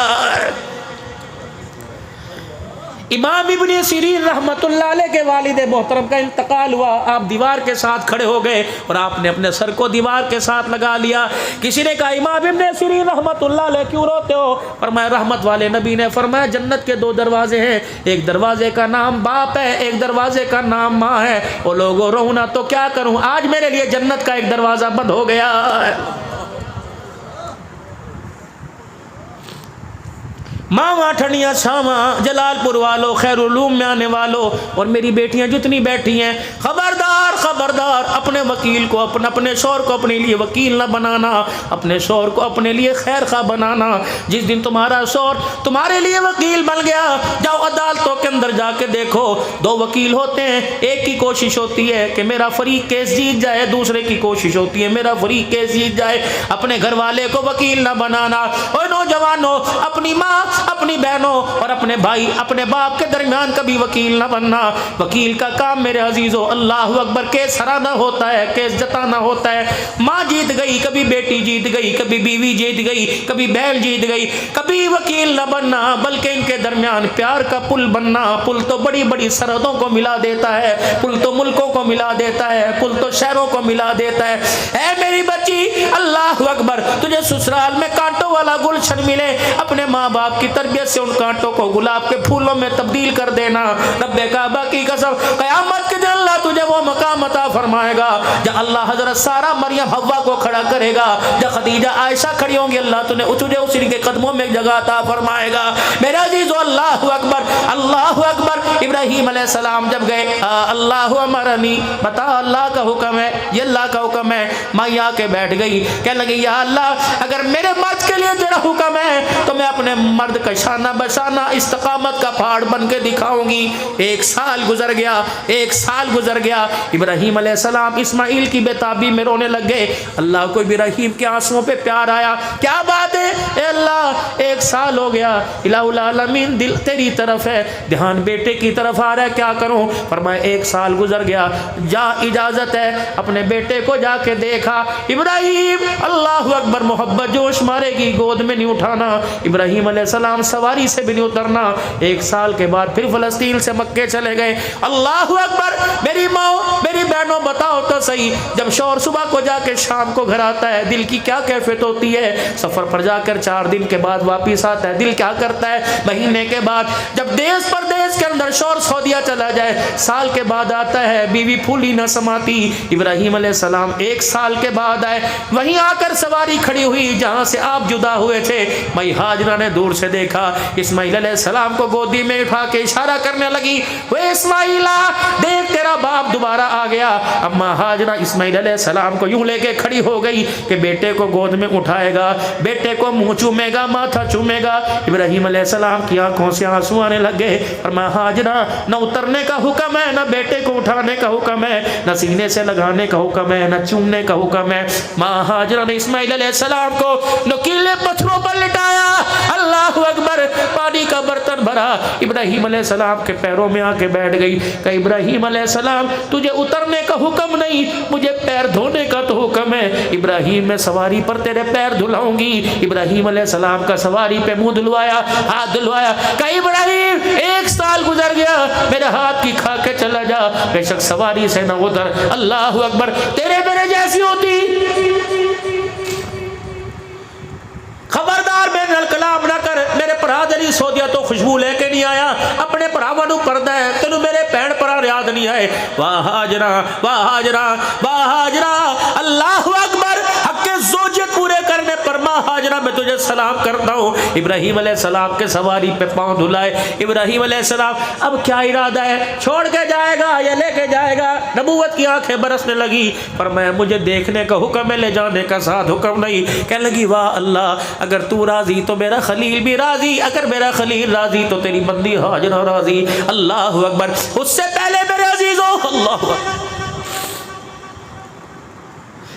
امام ابن سیرین رحمت اللہ علیہ کے والد محترم کا انتقال ہوا، آپ دیوار کے ساتھ کھڑے ہو گئے اور آپ نے اپنے سر کو دیوار کے ساتھ لگا لیا۔ کسی نے کہا امام ابن سیرین رحمت اللہ علیہ کیوں روتے ہو؟ فرمایا رحمت والے نبی نے فرمایا جنت کے 2 دروازے ہیں، ایک دروازے کا نام باپ ہے، ایک دروازے کا نام ماں ہے، وہ لوگوں رونا تو کیا کروں، آج میرے لیے جنت کا ایک دروازہ بند ہو گیا ہے۔ ماں ٹھنڈیاں چھاواں، جلال پور والوں، خیر علوم میں آنے والوں اور میری بیٹیاں جتنی بیٹھی ہیں، خبردار خبردار، اپنے وکیل کو اپنے شوہر کو اپنے لیے وکیل نہ بنانا، اپنے شوہر کو اپنے لیے خیر خواہ بنانا۔ جس دن تمہارا شوہر تمہارے لیے وکیل بن گیا، جاؤ عدالتوں کے اندر جا کے دیکھو، 2 وکیل ہوتے ہیں، ایک کی کوشش ہوتی ہے کہ میرا فریق کیس جیت جائے، دوسرے کی کوشش ہوتی ہے میرا فریق کیس جیت جائے۔ اپنے گھر والے کو وکیل نہ بنانا۔ اوے نوجوانوں، اپنی ماں، اپنی بہنوں اور اپنے بھائی، اپنے باپ کے درمیان کبھی وکیل نہ بننا۔ وکیل کا کام میرے عزیزو اللہ اکبر کیس ہرانا ہوتا ہے، کیس جتانا ہوتا ہے۔ ماں جیت گئی، کبھی بیٹی جیت گئی، کبھی بیوی جیت گئی، کبھی بہن جیت گئی۔ کبھی وکیل نہ بننا بلکہ ان کے درمیان پیار کا پل بننا۔ پل تو بڑی بڑی سرحدوں کو ملا دیتا ہے، پل تو ملکوں کو ملا دیتا ہے، پل تو شہروں کو ملا دیتا ہے۔ اے میری بچی، اللہ اکبر، تجھے سسرال میں کانٹوں والا گلشن ملے، اپنے ماں باپ کی تربیت سے ان کانٹوں کو گلاب کے پھولوں میں تبدیل کر دینا۔ رب کعبہ کی قسم، قیامت کے دن اللہ تجھے وہ مقام عطا فرمائے گا جہاں اللہ حضرت سارہ مریم حوا کو کھڑا کرے گا، جہاں خدیجہ عائشہ کھڑی ہوں گی، اللہ تجھے اسی کے قدموں میں جگہ عطا فرمائے گا۔ میرے عزیزو، اللہ اکبر، اللہ اکبر۔ ابراہیم علیہ السلام جب گئے، اللہ امرنی، بتا اللہ کا حکم ہے، یہ اللہ کا حکم ہے۔ ماں آ کے بیٹھ گئی، کہنے لگی یا اللہ اگر میرے مرد کے لیے تیرا حکم ہے تو میں اپنے مرد کا شانہ بشانہ استقامت کا پہاڑ بن کے دکھاؤں گی۔ ایک سال گزر گیا، ایک سال گزر گیا۔ ابراہیم علیہ السلام اسماعیل کی بے میں رونے لگ گئے۔ اللہ کو ابراہیم کے آنسوؤں پہ پیار آیا۔ کیا بات ہے اے اللہ، ایک سال ہو گیا، الہ العالمین دل تیری طرف ہے، دھیان بیٹے کی طرف آ رہا ہے، کیا کروں؟ فرمایا ایک سال گزر گیا، جا اجازت ہے، اپنے بیٹے کو جا کے دیکھا۔ ابراہیم، اللہ اکبر، محبت جوش مارے گی، گود میں نہیں اٹھانا۔ ابراہیم علیہ السلام سواری سے بھی نہیں اترنا۔ ایک سال کے بعد پھر فلسطین سے مکے چلے گئے۔ اللہ اکبر، میری ماں، میری بہنوں، بتاؤ تو صحیح، جب شوہر صبح کو جا کے شام کو گھر آتا ہے دل کی کیا کیفیت ہوتی ہے؟ سفر پر جا کر 4 دن کے بعد واپس آتا ہے، دل کیا کرتا ہے؟ مہینے کے بعد جب دیس پردیس کے اندر شوہر سعودیہ چلا جائے، سال کے بعد آتا ہے، بیوی پھولی نہ سماتی۔ ابراہیم علیہ السلام 1 سال کے بعد آئے، وہیں آ کر سواری کھڑی ہوئی جہاں سے آپ جدا ہوئے تھے۔ مائی ہاجرہ نے دور سے دیکھا، اسماعیل علیہ السلام کو گودی میں اٹھا کے اشارہ کرنے لگی، وہ اسماعیلہ دیکھ تیرا باپ دوبارہ آ گیا۔ اما ہاجرہ اسماعیل علیہ السلام کو یوں لے کے کھڑی ہو گئی کہ بیٹے کو گود میں اٹھائے گا، بیٹے کو منہ چومے گا، ماتھا چومے گا۔ ابراہیم علیہ السلام کی آنکھوں سے آنسو آنے لگے۔ فرمایا ہاجرہ، نہ اترنے کا حکم ہے، نہ بیٹے کو اٹھانے کا حکم ہے، نہ سینے سے لگانے کا حکم ہے، نہ چومنے کا حکم ہے۔ ماں ہاجرہ نے اسماعیل علیہ السلام کو نکیلے پتھروں پر لٹایا، اللہ اکبر، پانی کا برتن بھرا، ابراہیم علیہ السلام کے پیروں میں آ کے بیٹھ گئی کہ ابراہیم علیہ السلام تجھے اترنے کا حکم نہیں، مجھے پیر دھونے کا تو حکم ہے۔ ابراہیم میں سواری پر تیرے پیر دھلاؤں گی۔ ابراہیم علیہ السلام کا سواری پہ منہ دھلوایا، ہاتھ دھلوایا، کہ ابراہیم 1 سال گزر گیا، میرے ہاتھ کی کھا کے چلا جا، بے شک سواری سے نہ اتر۔ اللہ اکبر، تیرے میرے جیسی ہوتی، خبردار میرے نال کلام نہ کر، میرے پرا دلی سودیا تو خوشبو لے کے نہیں آیا، اپنے پراواں نوں پردہ ہے، تینوں میرے بہن پرا یاد نہیں آئے۔ واہ ہاجرہ، واہ ہاجرہ، واہ ہاجرہ، اللہ اکبر، حق زوجیت پورے کرنے پر ماں ہاجرہ میں تجھے سلام کرتا ہوں۔ ابراہیم علیہ السلام کے سواری پہ پاؤں دھلائے۔ ابراہیم علیہ السلام اب کیا ارادہ ہے؟ چھوڑ کے جائے گا یا لے کے جائے گا؟ نبوت کی آنکھیں برسنے لگی۔ فرمایا مجھے دیکھنے کا حکم ہے، لے جانے کا ساتھ حکم نہیں۔ کہنے لگی واہ اللہ، اگر تو راضی تو میرا خلیل بھی راضی، اگر میرا خلیل راضی تو تیری بندی ہاجرہ راضی۔ اللہ اکبر، اس سے پہلے میرے عزیزو، اللہ اکبر،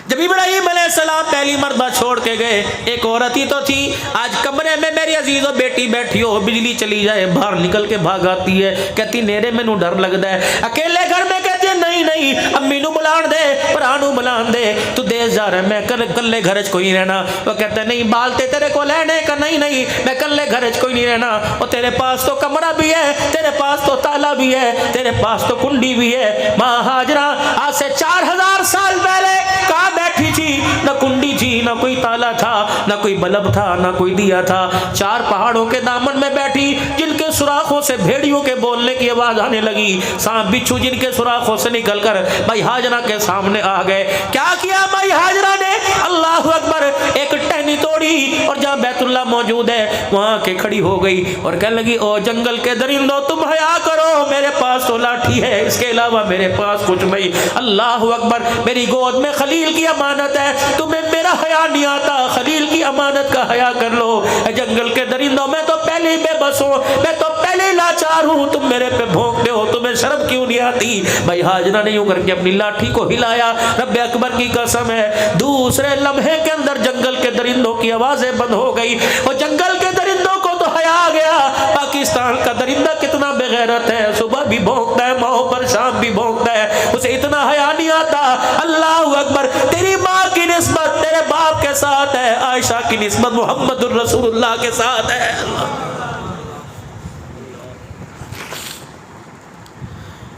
جب ابراہیم علیہ السلام پہلی مرتبہ چھوڑ کے گئے، ایک عورت ہی تو تھی۔ آج کمرے میں میری عزیزو بیٹی بیٹھی ہو، بجلی چلی جائے باہر نکل کے بھاگ آتی ہے، کہتی نیرے میں نو ڈر لگتا ہے۔ اکیلے گھر میں کہتی ہے نہیں نہیں، امی نو بلان دے، پرا نو بلان دے، تو دیس جا رہا ہے، میں کلے گھر چ کوئی نہیں رہنا۔ وہ کہتا ہے نہیں بالتے تیرے کو لینے کا، نہیں نہیں میں کلے گھر چ کوئی نہیں رہنا، اور تیرے پاس تو کمرہ بھی ہے، تیرے پاس تو تالا بھی ہے، تیرے پاس تو کنڈی بھی ہے۔ ماں ہاجرہ آج سے 4000 سال پہلے کہاں بیٹھی تھی؟ نہ کنڈی تھی، نہ کوئی تالا تھا، نہ کوئی بلب تھا، نہ کوئی دیا تھا۔ 4 پہاڑوں کے دامن میں بیٹھی، جن کے سوراخوں سے بھیڑیوں کے بولنے کی آواز آنے لگی، سانپ بچھو جن کے سوراخوں سے نکل کر مائی ہاجرہ کے سامنے آ گئے۔ کیا کیا مائی ہاجرہ نے؟ اللہ اکبر، ایک ٹہنی توڑی اور جہاں بیت اللہ موجود ہے وہاں کے کھڑی ہو گئی اور کہنے لگی او جنگل کے درندوں تم حیا کرو، میرے پاس تو لاٹھی ہے، اس کے علاوہ میرے پاس کچھ نہیں۔ اللہ اکبر، میری گود میں خلیل کی امانت ہے، تمہیں میرا حیا نہیں آتا، خلیل کی امانت کا حیا کر لو۔ اے جنگل کے درندوں، میں تو پہلے ہی بے بس ہوں، میں تو پہلے ہی لاچار ہوں، تم میرے پہ بھونکتے ہو، تمہیں شرم کیوں نہیں آتی؟ بھائی ہاجرہ نے یوں کر کے اپنی لاٹھی کو ہلایا، رب اکبر کی قسم ہے دوسرے لمحے کے اندر جنگل کے درندوں کی آوازیں بند ہو گئی، اور جنگل کے درندوں کو تو حیا آ گیا۔ پاکستان کا درندہ کتنا بے غیرت ہے، صبح بھی بھونکتا ہے، ماؤں پر شام بھی بھونکتا ہے، اس اسے اتنا حیا نہیں آتا. اللہ اکبر. تیری ماں کی نسبت تیرے باپ کے ساتھ ہے, عائشہ کی نسبت محمد الرسول اللہ کے ساتھ ہے.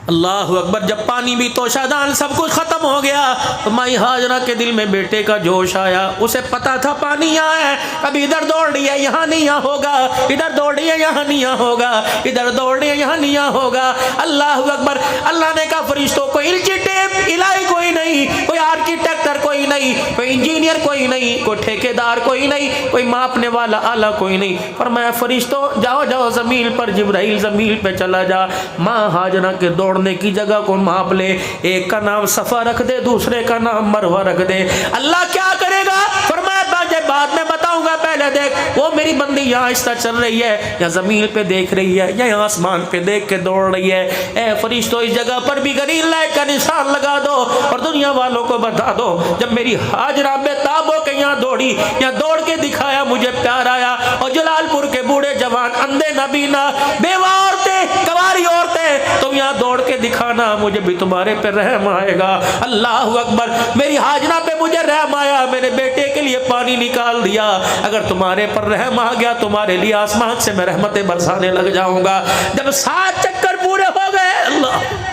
اللہ اکبر. جب پانی بھی توشہ دان سب کچھ ختم ہو گیا تو مائی ہاجرہ کے دل میں بیٹے کا جوش آیا. اسے پتا تھا پانی یہاں ہے, ابھی ادھر دوڑ رہی ہے یہاں نہیں یہاں ہوگا, ادھر دوڑ رہی ہے یہاں نہیں یہاں ہوگا, ادھر دوڑ رہی ہے یہاں نہیں یہاں ہوگا. اللہ اکبر. اللہ نے کہا فرشتوں کوئی انچی ٹیپ الہی کوئی نہیں, کوئی آرکیٹیکٹر کوئی نہیں, کوئی انجینئر کوئی نہیں, کوئی ٹھیکیدار کوئی نہیں, کوئی ماپنے والا آلہ کوئی نہیں. فرمایا فرشتوں جاؤ جاؤ زمین پر, جبرائیل زمین پہ چلا جا, ماں ہاجرہ کے دوڑنے کی جگہ کو ماپ لے. ایک کا نام صفا رکھ دے, دوسرے کا نام مروہ رکھ دے. اللہ کیا کرے گا؟ فرمایا بعد میں بتاؤں گا, پہلے دیکھ وہ میری بندی یہاں آہستہ چل رہی ہے, یا زمین پہ دیکھ رہی ہے, یا آسمان پہ دیکھ کے دوڑ رہی ہے. اے فرشتوں اس جگہ پر بھی گرین لائٹ کا نشان لگا دو اور دنیا والوں کو بتا دو جب میری ہاجرہ بے تاب ہو کے یہاں دوڑی, یہاں دوڑ کے دکھایا, مجھے پیار آیا. اور جلال پور کے بوڑھے جوان, اندھے نبینا, بیوہ عورتیں, کواری عورتیں, تم یہاں دوڑ کے دکھانا, مجھے بھی تمہارے پہ رحم آئے گا. اللہ اکبر. میری ہاجرہ پہ مجھے رحم آیا, میرے بیٹے کے لیے پانی نکال دیا. اگر تمہارے پر رحم آ گیا تمہارے لیے آسمان سے میں رحمتیں برسانے لگ جاؤں گا. جب 7 چکر پورے ہو گئے, اللہ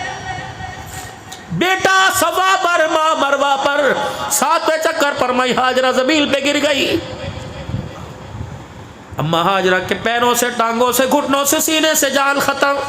بیٹا صفا پر, ماں مروہ پر, 7ویں چکر پر مائی ہاجرہ زمین پہ گر گئی. اما ہاجرہ کے پیروں سے, ٹانگوں سے, گھٹنوں سے, سینے سے جان ختم.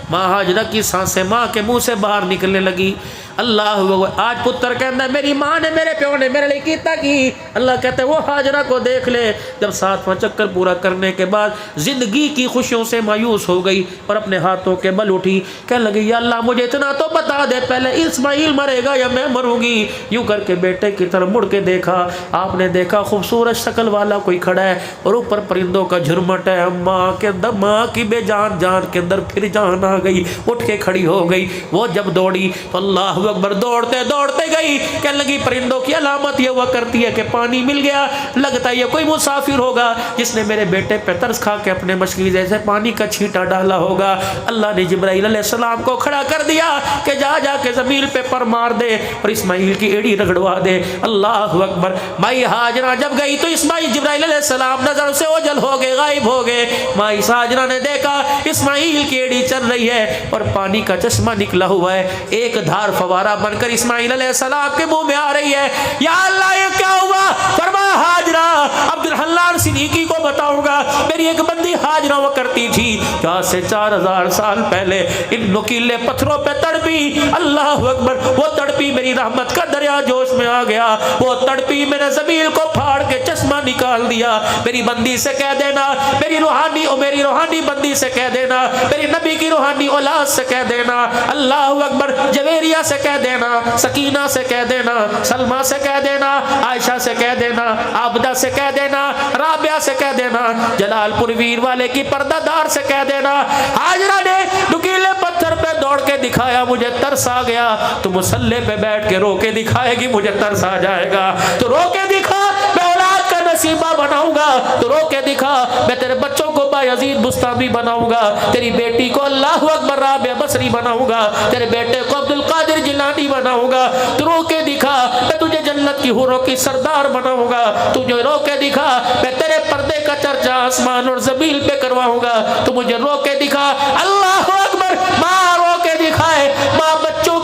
ماں ہاجرہ کی سانسیں ماں کے منہ سے باہر نکلنے لگی. اللہ آج پتر کہتا ہے میری ماں نے میرے پیو نے میرے لیے کیتا کی. اللہ کہتے ہیں وہ ہاجرہ کو دیکھ لے. جب 7واں چکر پورا کرنے کے بعد زندگی کی خوشیوں سے مایوس ہو گئی اور اپنے ہاتھوں کے بل اٹھی, کہنے لگی یا اللہ مجھے اتنا تو بتا دے پہلے اسماعیل مرے گا یا میں مروں گی. یوں کر کے بیٹے کی طرف مڑ کے دیکھا. آپ نے دیکھا خوبصورت شکل والا کوئی کھڑا ہے اور اوپر پرندوں کا جھرمٹ ہے. ماں کے اندر, ماں کی بے جان جان کے اندر پھر جان آ گئی, اٹھ کے کھڑی ہو گئی. وہ جب دوڑی تو اللہ اکبر, دوڑتے دوڑتے گئی. کہنے لگی پرندوں کی علامت یہ ہوا کرتی ہے کہ پانی مل گیا, لگتا ہے یہ کوئی مسافر ہوگا جس نے میرے بیٹے پہ ترس کھا کے اپنے مچھلی جیسے پانی کا چھینٹا ڈالا ہوگا. اللہ نے جبرائیل علیہ السلام کو کھڑا کر دیا کہ جا جا کے زمین پہ پر مار دے اور اسماعیل کی ایڑی رگڑوا دے. اللہ اکبر. مائی ہاجرہ جب گئی تو اسماعیل, جبرائیل علیہ السلام نظر سے اوجھل ہو گئے, غائب ہو گئے. مائی ہاجرہ نے دیکھا اسماعیل کی ایڑی چل رہی ہے اور پانی کا چشمہ نکلا ہوا ہے, ایک دھار فوارہ بن کر اسماعیل علیہ السلام کے منہ میں آ رہی ہے. یا اللہ یہ کیا ہوا؟ فرمایا ہاجرہ عبد الحلال صدیقی کو بتاؤں گا, میری ایک بندی ہاجرہ وہ کرتی تھی جو آج سے 4000 سال پہلے ان نکیلے پتھروں پہ تڑپی. اللہ اکبر. وہ تڑپی, میری رحمت کا دریا جوش میں آ گیا. وہ تڑپی, میرے زمین کو پھاڑ کے چشمہ نکال دیا. میری بندی سے کہہ دینا, میری روحانی بندی سے کہہ دینا, میری نبی کی روحانی اولاد سے کہہ دینا. اللہ اکبر. جویریہ سے کہہ دینا, سکینہ سے کہہ دینا, سلمہ سے کہہ دینا, عائشہ سے کہہ دینا, عابدہ سے کہہ دینا, رابعہ سے کہہ دینا, جلال پور ویر والے کی پردہ دار سے کہہ دینا. ہاجرہ نے نکیلے پتھر پہ دوڑ کے دکھایا, مجھے ترس آ گیا. تو مسلح پہ بیٹھ کے رو کے دکھائے گی, مجھے ترس آ جائے گا. تو رو کے دکھا, میں اولاد کا نصیبہ بناؤں گا. تو رو کے دکھا, میں تیرے بچوں کو بایزید بستامی بناؤں گا, تیری بیٹی کو اللہ اکبر رابعہ بصری بناؤں گا, تیرے بیٹے کو عبد القادر جیلانی بناؤں گا. تو رو کے دکھا, میں تجھے جنت کی حوروں کی سردار بناؤں گا. تجھے رو کے دکھا, میں تیرے پردے کا چرچا آسمان اور زمین پہ کرواؤں گا. تو مجھے رو کے دکھا. اللہ اکبر. ماں رو کے دکھائے, ماں بچوں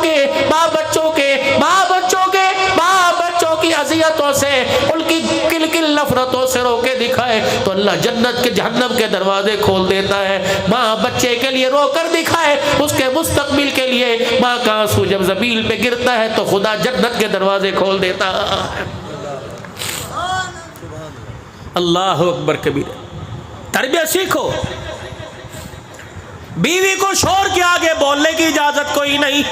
کی اذیتوں سے, ان کی کل کل نفرتوں سے رو کے دکھائے تو اللہ جنت کے جہنم کے دروازے کھول دیتا ہے. ماں بچے کے لیے رو کر دکھائے, اس کے مستقبل کے لیے ماں کا آنسو جب زمین پہ گرتا ہے تو خدا جنت کے دروازے کھول دیتا ہے. اللہ اکبر کبیر. تربیت سیکھو. بیوی کو شوہر کے آگے بولنے کی اجازت کوئی نہیں.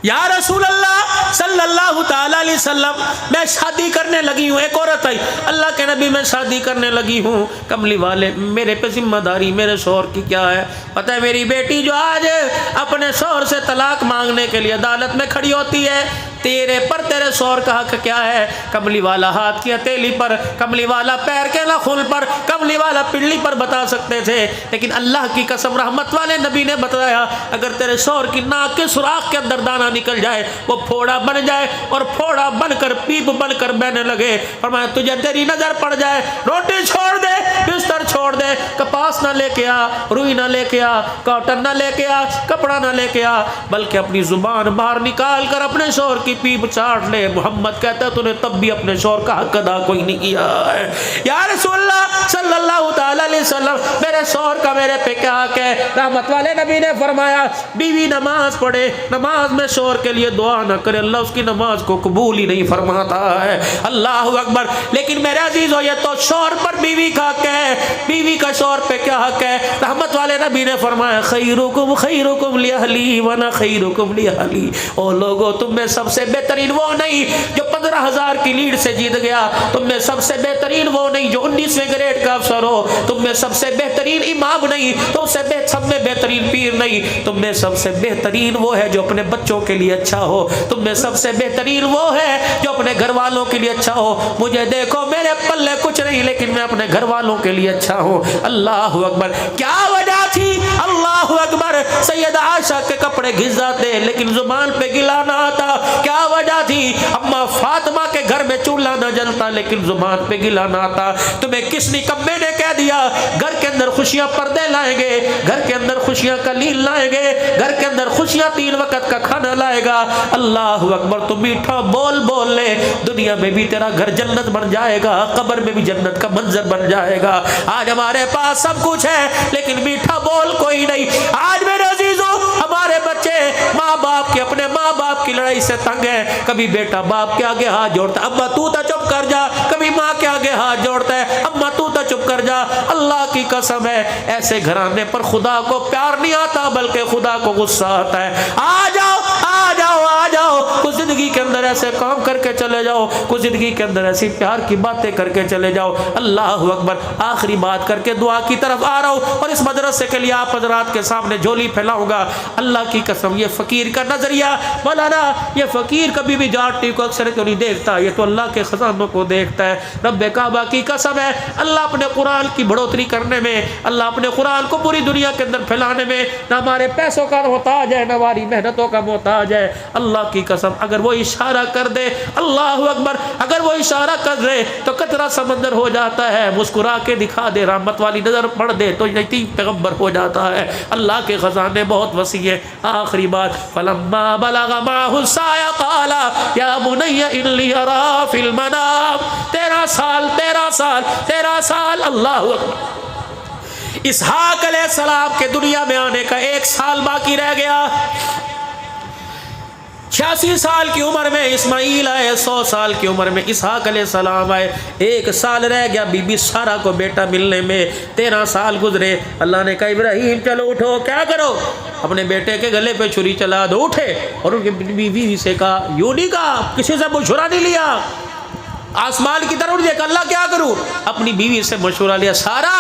یا رسول اللہ صلی اللہ تعالی علیہ وسلم, میں شادی کرنے لگی ہوں. ایک عورت آئی, اللہ کے نبی میں شادی کرنے لگی ہوں. کملی والے, میرے پہ ذمہ داری میرے شوہر کی کیا ہے؟ پتہ ہے میری بیٹی جو آج اپنے شوہر سے طلاق مانگنے کے لیے عدالت میں کھڑی ہوتی ہے, تیرے پر تیرے شوہر کا حق کیا ہے؟ کملی والا ہاتھ کی ہتھیلی پر، کملی والا پیر کے ناخن پر، کملی والا پنڈلی پر بتا سکتے تھے، لیکن اللہ کی قسم رحمت والے نبی نے بتایا اگر تیرے شوہر کی ناک کے سوراخ کے اندر دانہ نکل جائے، وہ پھوڑا بن جائے اور پھوڑا بن کر پیپ بن کر بہنے لگے، فرمایا تجھے تیری نظر پڑ جائے روٹی چھوڑ دے، بستر چھوڑ دے، کپاس نہ لے کے آ، روئی نہ لے کے آ، کاٹن نہ لے کے آ، کپڑا نہ لے کے آ، بلکہ اپنی زبان باہر نکال کر اپنے شوہر کی پیپ چاٹ لے۔ محمد کہتا ہے تو نے تب بھی اپنے شوہر کا حق ادا کوئی نہیں کیا ہے۔ یا رسول اللہ صلی اللہ تعالی علیہ وسلم میرے شوہر کا میرے پہ کیا حق ہے؟ رحمت والے نبی نے فرمایا بیوی نماز پڑھے، نماز میں شوہر کے لیے دعا نہ کرے، اللہ اس کی نماز کو قبول ہی نہیں فرماتا ہے۔ اللہ اکبر۔ لیکن میرے عزیزو یہ تو شوہر پر بیوی کا حق ہے، بیوی کا شوہر پہ کیا حق ہے؟ رحمت والے نبی نے فرمایا خیرکم خیرکم لاہلی وانا خیرکم لاہلی۔ او لوگو تم میں سب سے بہترین وہ نہیں جو 15,000 کی لیڈ سے جیت گیا، تم میں سب سے بہترین وہ نہیں جو 19ویں گریڈ کا افسر ہو، تم میں سب سے بہترین امام نہیں، تم سے سب میں بہترین پیر نہیں، تم میں سب سے بہترین وہ ہے جو اپنے بچوں کے لیے اچھا ہو، تم میں سب سے بہترین وہ ہے جو اپنے گھر والوں کے لیے اچھا ہو۔ مجھے دیکھو میرے پلے کچھ نہیں لیکن میں اپنے گھر والوں کے لیے اچھا ہوں۔ اللہ اکبر۔ کیا وجہ تھی؟ اللہ اکبر۔ سیدہ عائشہ کے کپڑے گھس جاتے لیکن زبان پہ گلا نہ آتا، کیا وجہ تھی؟ اما فاطمہ کے گھر میں چولہا نہ جلتا لیکن زبان پہ گلا نہ آتا۔ تمہیں کس نکمے نے کہہ دیا گھر کے اندر خوشیاں پردے لائیں گے، گھر کے اندر خوشیاں کلیل لائیں گے، گھر کے اندر خوشیاں 3 وقت کا کھانا لائے گا؟ اللہ اکبر۔ تو میٹھا بول بول لے، دنیا میں بھی تیرا گھر جنت بن جائے گا، قبر میں بھی جنت کا منظر بن جائے گا۔ آج ہمارے پاس سب کچھ ہے لیکن میٹھا بول کوئی نہیں۔ آج میرے عزیزوں ہمارے بچے ماں باپ کے، اپنے ماں باپ کی لڑائی سے تنگ ہے۔ کبھی بیٹا باپ کے آگے ہاتھ جوڑتا ہے، ابا تو چپ کر جا، کبھی ماں کے آگے ہاتھ جوڑتا ہے، اما تو چپ کر جا۔ اللہ کی قسم ہے ایسے گھرانے پر خدا کو پیار نہیں آتا بلکہ خدا کو غصہ آتا ہے۔ آ جاؤ آ جاؤ آ جاؤ، کچھ زندگی کے اندر ایسے کام کر کے چلے جاؤ، کچھ زندگی کے اندر ایسی پیار کی باتیں کر کے چلے جاؤ۔ اللہ اکبر۔ آخری بات کر کے دعا کی طرف آ رہا ہوں اور اس مدرسے کے لیے آپ حضرات کے سامنے جھولی پھیلاؤں گا۔ اللہ کی قسم یہ فقیر کا نظریہ، مولانا یہ فقیر کبھی بھی جاٹی کو اکثر کیوں نہیں دیکھتا، یہ تو اللہ کے خزانوں کو دیکھتا ہے۔ رب کعبہ کی قسم ہے اللہ اپنے قرآن کی بڑھوتری کرنے میں، اللہ اپنے قرآن کو پوری دنیا کے اندر پھیلانے میں نہ ہمارے پیسوں کا محتاج ہے نہ ہماری محنتوں کا محتاج ہے۔ اللہ کی قسم اگر وہ اشارہ کر دے، اللہ اکبر، اگر وہ اشارہ کر دے تو قطرہ سمندر ہو جاتا ہے، مسکرا کے دکھا دے، رحمت والی نظر پڑ دے تو یتیم پیغمبر ہو جاتا ہے۔ اللہ کے خزانے بہت وسیع ہیں۔ آخری بات، فلما بلغ معه السعي قال يا بني اني ارى في المنام۔ 13 سال 13 سال 13 سال، اللہ اکبر۔ اسحاق علیہ السلام کے دنیا میں آنے کا 1 سال باقی رہ گیا۔ 86 سال کی عمر میں اسماعیل آئے، 100 سال کی عمر میں اسحاق علیہ السلام آئے، 1 سال رہ گیا بی بی سارہ کو بیٹا ملنے میں، 13 سال گزرے۔ اللہ نے کہا ابراہیم چلو اٹھو، کیا کرو؟ اپنے بیٹے کے گلے پہ چھری چلا دو۔ اٹھے اور ان کی بیوی سے کہا، یوں نہیں کہا، کسی سے مشورہ نہیں لیا، آسمان کی طرف دیکھ اللہ کیا کروں، اپنی بیوی سے مشورہ لیا۔ سارہ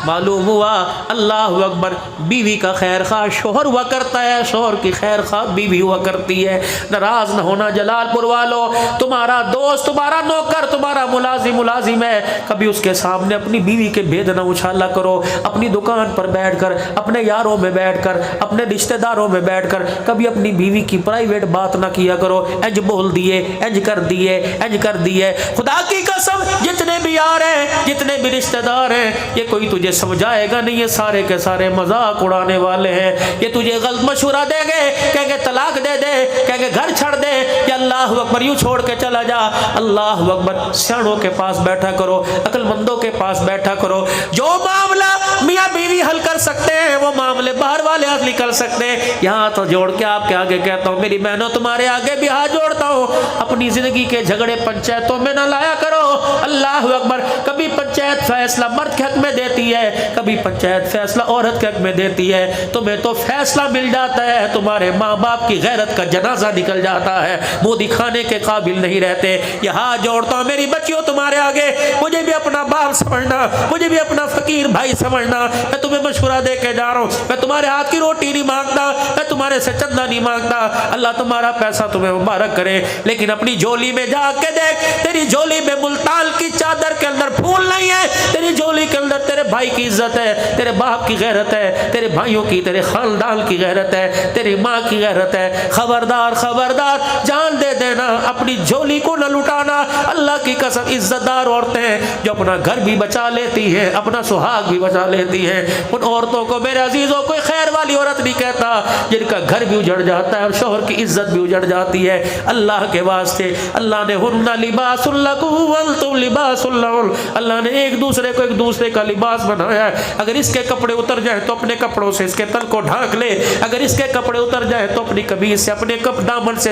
معلوم ہوا اللہ اکبر بیوی کا خیر خواہ شوہر ہوا کرتا ہے، شوہر کی خیر خواہ بیوی ہوا کرتی ہے۔ ناراض نہ ہونا جلال پور والوں، تمہارا دوست، تمہارا نوکر، تمہارا ملازم ہے، کبھی اس کے سامنے اپنی بیوی کے بھید نہ اچھالا کرو۔ اپنی دکان پر بیٹھ کر، اپنے یاروں میں بیٹھ کر، اپنے رشتہ داروں میں بیٹھ کر کبھی اپنی بیوی کی پرائیویٹ بات نہ کیا کرو، انج بول دیے، انج کر دیے، انج کر دیے۔ خدا کی قسم جتنے بھی یار ہیں، جتنے بھی رشتہ دار ہیں، یہ کوئی تجھے سمجھائے گا نہیں، یہ سارے کے سارے مذاق اڑانے والے ہیں۔ یہ تجھے غلط مشورہ دیں گے، کہیں گے طلاق دے دے، کہیں گے گھر چھڑ دے، یا اللہ اکبر یوں چھوڑ کے چلا جا۔ اللہ اکبر سیاڑوں کے پاس بیٹھا کرو، عقل مندوں کے پاس بیٹھا کرو۔ جو معاملہ میاں بیوی حل کر سکتے ہیں وہ معاملے باہر والے حل نہیں کر سکتے۔ یہاں تو جوڑ کے آپ کے آگے کہتا ہوں، میری بہنوں تمہارے آگے بھی ہاتھ جوڑتا ہوں، اپنی زندگی کے جھگڑے پنچایتوں میں نہ لایا کرو۔ اللہ اکبر کبھی پنچایت فیصلہ مرد کے حق میں دیتی ہے، ہے, کبھی پنچایت فیصلہ عورت کے حق میں دیتی ہے, تمہیں تو فیصلہ مل جاتا ہے, تمہارے ماں باپ کی غیرت کا جنازہ نکل جاتا ہے, منہ دکھانے کے قابل نہیں رہتے. یہ ہاتھ جوڑتا ہوں میری بچیوں تمہارے آگے, مجھے بھی اپنا باپ سمجھنا, مجھے بھی اپنا فقیر بھائی سمجھنا. میں تمہیں مشورہ دے کے جا رہا ہوں, میں تمہارے ہاتھ کی روٹی نہیں مانگتا, میں تمہارے سے چندہ نہیں مانگتا, اللہ تمہارا پیسہ تمہیں مبارک کرے, لیکن اپنی جھولی میں جا کے دیکھ, تیری جھولی میں ملتان کی چادر کے اندر پھول نہیں ہے, تیری جھولی کے اندر تیرے بھائی کی عزت ہے, تیرے باپ کی غیرت ہے, تیرے بھائیوں کی, تیرے خاندان کی غیرت ہے, تیری ماں کی غیرت ہے. خبردار خبردار, جان دے دینا, اپنی جھولی کو نہ لٹانا. اللہ کی قسم عزت دار عورتیں جو اپنا گھر بھی بچا لیتی ہیں, اپنا سہاگ بھی بچا لیتی ہیں, ان عورتوں کو میرے عزیزوں کوئی خیر والی عورت نہیں کہتا جن کا گھر بھی اجڑ جاتا ہے اور شوہر کی عزت بھی اجڑ جاتی ہے. اللہ کے واسطے اللہ نے ہن لباس لکم وانتم لباس لہن, اللہ نے ایک دوسرے کو ایک دوسرے کا لباس بنایا ہے. اگر اس کے کپڑے اتر جائیں تو اپنے کپڑوں سے اس کے تن کو ڈھانک لے, اگر اس کے کپڑے اتر جائیں تو اپنی قمیص سے, اپنے دامن سے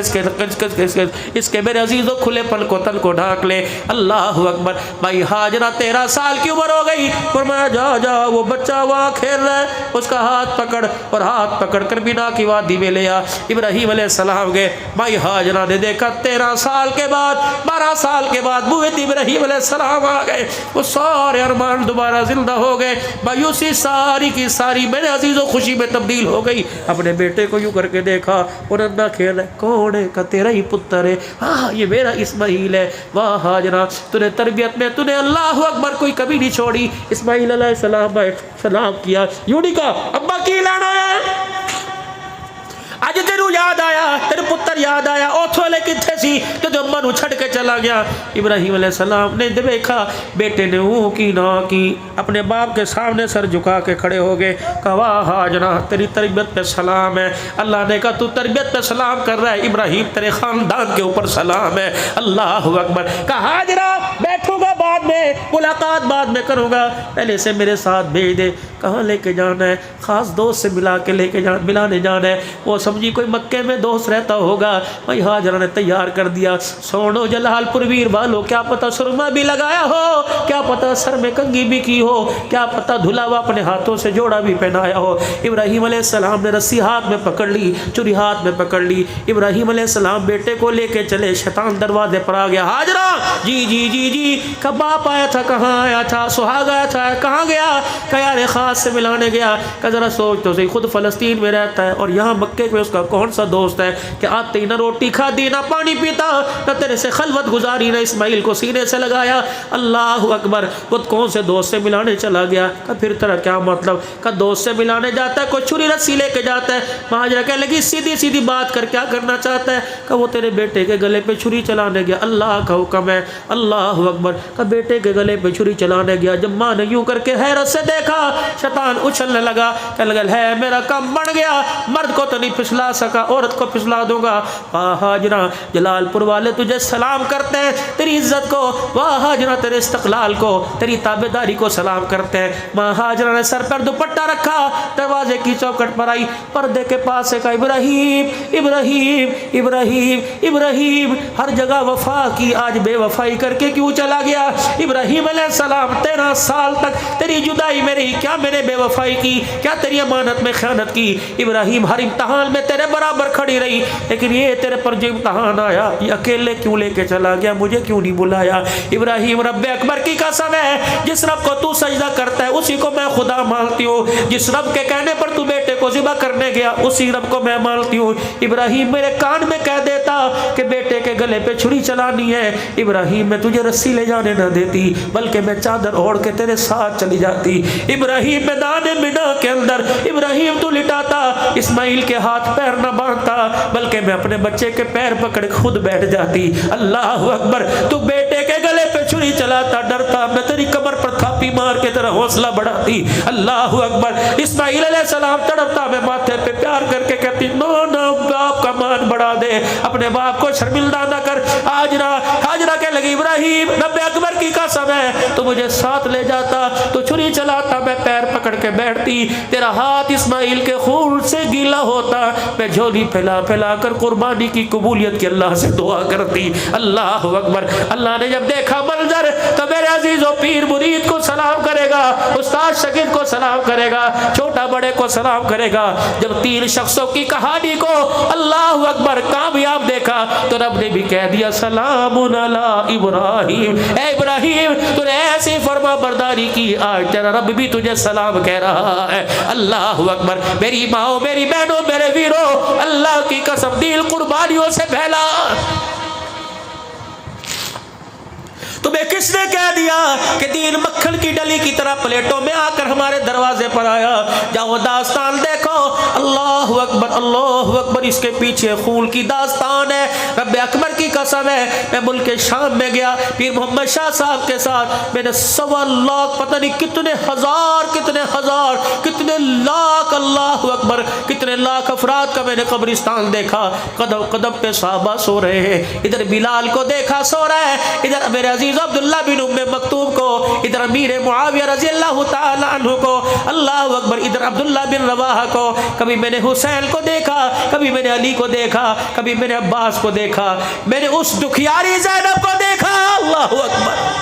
اس کے میرے عزیزوں کھلے پن کو تن کو ڈھانک لے. اللہ اکبر. بھائی ہاجرہ 13 سال کی عمر ہو گئی, فرمایا جا جا وہ بچہ وہاں کھیل رہا ہے, اس کا ہاتھ پکڑ, اور ہاتھ پکڑ کر بنا کی وادی میں لے آ. ابراہیم علیہ السلام گئے. بھائی ہاجرہ نے دیکھا 13 سال کے بعد, 12 سال کے بعد بوئت ابراہیم علیہ السلام آ گئے, وہ سارے ارمان دوبارہ زندہ ہو گئے. بھائی اسی ساری کی ساری میرے عزیزوں خوشی میں تبدیل ہو گئی. اپنے بیٹے کو یوں کر کے دیکھا, وہ ننھا کھیل ہے, کون ہے؟ کہ تیرا ہی پتر ہے, ہاں یہ میرا اسماعیل ہے. واہ ہاجرہ, تو نے تربیت میں تو نے اللہ اکبر کوئی کبھی نہیں چھوڑی. اسماعیل علیہ السلام سلام کیا, یوں نہیں کہا ابا کی لانا ہے, اج تیرو یاد آیا, تیرے پتر یاد آیا, او تھولے کتھے سی کہ تو اماں نو چھڑ کے چلا گیا. ابراہیم علیہ السلام نے دیکھا بیٹے نے وہ کی نہ کی, اپنے باپ کے سامنے سر جھکا کے کھڑے ہو گئے. کہا واہ ہاجرہ تیری تربیت پہ سلام ہے. اللہ نے کہا تو تربیت پہ سلام کر رہا ہے, ابراہیم تیرے خاندان کے اوپر سلام ہے. اللہ اکبر. کہا ہاجرہ بیٹھوں گا بعد میں, ملاقات بعد میں کروں گا, پہلے سے میرے ساتھ بھیج دے. کہاں لے کے جانا ہے؟ خاص دوست سے ملا کے لے کے ملانے جانا ہے. وہ سمجھی کوئی مکے میں دوست رہتا ہوگا. بھائی ہاجرہ نے تیار کر دیا. سونو جلال پور ویر والو, کیا پتہ سرما بھی لگایا ہو, کیا پتہ سر میں کنگھی بھی کی ہو, کیا پتہ دھلا ہوا اپنے ہاتھوں سے جوڑا بھی پہنایا ہو. ابراہیم علیہ السلام نے رسی ہاتھ میں پکڑ لی, چوری ہاتھ میں پکڑ لی. ابراہیم علیہ السلام بیٹے کو لے کے چلے, شیطان دروازے پر آ گیا. ہاجرہ جی جی جی جی, کب باپ آیا تھا, کہاں آیا تھا, سہاگ آیا تھا, کہاں گیا؟ کہ یار خاص سے ملانے گیا. کہ ذرا سوچ تو صحیح, خود فلسطین میں رہتا ہے اور یہاں مکے میں اس کا کون سا دوست ہے کہ آتے ہی نہ روٹی کھاتی, نہ پانی پیتا, نہ تیرے سے خلوت گزاری, نہ اسماعیل کو سینے سے لگایا. اللہ اکبر. وہ کون سے دوست سے ملانے چلا گیا؟ کہ پھر تیرا کیا مطلب؟ کہ دوست سے ملانے جاتا ہے, کوئی چھری رسی لے کے جاتا ہے. ہاجرہ کہنے لگی سیدھی سیدھی بات کر, کیا کرنا چاہتا ہے؟ کہ وہ تیرے بیٹے کے گلے پہ چھری چلانے گیا. اللہ کا حکم ہے. اللہ اکبر. کہ بیٹے کے گلے پہ چھری چلانے گیا. جب ماں نے یوں کر کے حیرت سے دیکھا, شیطان اچھلنے لگا, کہنے لگا ہے میرا کام بن گیا, مرد کو تو نہیں پھسلا سکا, عورت کو پھسلا دوں گا. واہ ہاجرہ, جلال پور والے تجھے سلام کرتے ہیں, تیری عزت کو. واہ ہاجرہ, تیرے استقلال کو, تیری تابعداری کو سلام کرتے ہیں. ماں ہاجرہ نے سر پر دوپٹہ رکھا, دروازے کی چوکھٹ پر آئی, پردے کے پاس سے کہا ابراہیم ابراہیم ابراہیم ابراہیم, ہر جگہ وفا کی, آج بے وفائی کر کے کیوں چلا گیا؟ ابراہیم علیہ السلام 13 سال تک تیری جدائی میں رہی, کیا میرے بے وفائی کی, کیا تیری امانت میں خیانت کی؟ ابراہیم ہر امتحان میں تیرے برابر کھڑی رہی, لیکن یہ تیرے پر جو امتحان آیا, یہ اکیلے کیوں لے کے چلا گیا, مجھے کیوں نہیں بلایا؟ ابراہیم رب اکبر کی قسم ہے, جس رب کو تو سجدہ کرتا ہے اسی کو میں خدا مانتی ہوں, جس رب کے کہنے پر تو بیٹے کو ذبح کرنے گیا اسی رب کو میں مانتی ہوں. ابراہیم میرے کان میں کہہ دیتا کہ بیٹے کے گلے پہ چھری چلانی ہے, ابراہیم میں تجھے رسی لے جانے نہ دیتی, بلکہ میں چادر اوڑھ کے تیرے ساتھ چلی جاتی. ابراہیم میدان منا کے اندر ابراہیم تو لٹاتا, اسماعیل کے ہاتھ پیر نہ باندھتا, بلکہ میں اپنے بچے کے پیر پکڑ خود بیٹھ جاتی. اللہ اکبر. تو بیٹے کے گلے پہ چھری چلاتا, ڈرتا, میں تیری کمر پر تھاپی مار کے تیرا حوصلہ بڑھاتی. اللہ اکبر. اسماعیل علیہ السلام تڑپتا, میں ماتھے پہ پیار کر کے کہتی نو باپ کا مان بڑھا دے, اپنے باپ کو شرمندہ نہ کر. ہاجرہ کہنے لگی ابراہیم رب اکبر کی قسم ہے تو مجھے ساتھ لے جاتا، تو چھری چلاتا، میں پیر پکڑ کے بیٹھتی، تیرا ہاتھ اسماعیل کے خون سے گیلا ہوتا، میں جھولی پھیلا پھیلا کر قربانی کی قبولیت کی اللہ سے دعا کرتی۔ اللہ اکبر۔ اللہ نے جب دیکھا منظر تو میرے عزیز و پیر مرید کو سلام کرے گا، استاد شاگرد کو سلام کرے گا، چھوٹا بڑے کو سلام کرے گا۔ جب 3 شخصوں کی کہانی کو اللہ اکبر کامیاب دیکھا تو رب نے بھی کہہ دیا سلام علی ابراہیم، اے ابراہیم تو نے ایسی فرما برداری کی، آج تیرا رب بھی تجھے سلام کہہ رہا ہے۔ اللہ اکبر۔ میری ماں، میری بہنوں، میرے ویروں، اللہ کی قسم دل قربانیوں سے پھیلا۔ تمہیں کس نے کہہ دیا کہ دین مکھن کی ڈلی کی طرح پلیٹوں میں آ کر ہمارے دروازے پر آیا؟ جاؤ داستان دیکھو۔ اللہ اکبر، اللہ اکبر۔ اس کے پیچھے خون کی داستان ہے۔ رب اکبر کی قسم ہے، میں ملک شام میں گیا پیر محمد شاہ صاحب کے ساتھ، میں نے 1.25 لاکھ پتہ نہیں کتنے ہزار کتنے لاکھ، اللہ اکبر، کتنے لاکھ افراد کا میں نے قبرستان دیکھا۔ قدم قدم پہ صحابہ سو رہے ہیں، ادھر بلال کو دیکھا سو رہا ہے، ادھر میرے عزیز عبداللہ بن ام مکتوم کو، ادھر امیر معاویہ رضی اللہ تعالی عنہ کو، اللہ اکبر، ادھر عبداللہ بن رواحہ کو۔ کبھی میں نے حسین کو دیکھا، کبھی میں نے علی کو دیکھا، کبھی میں نے عباس کو دیکھا، میں نے اس دکھیاری زینب کو دیکھا۔ اللہ اکبر۔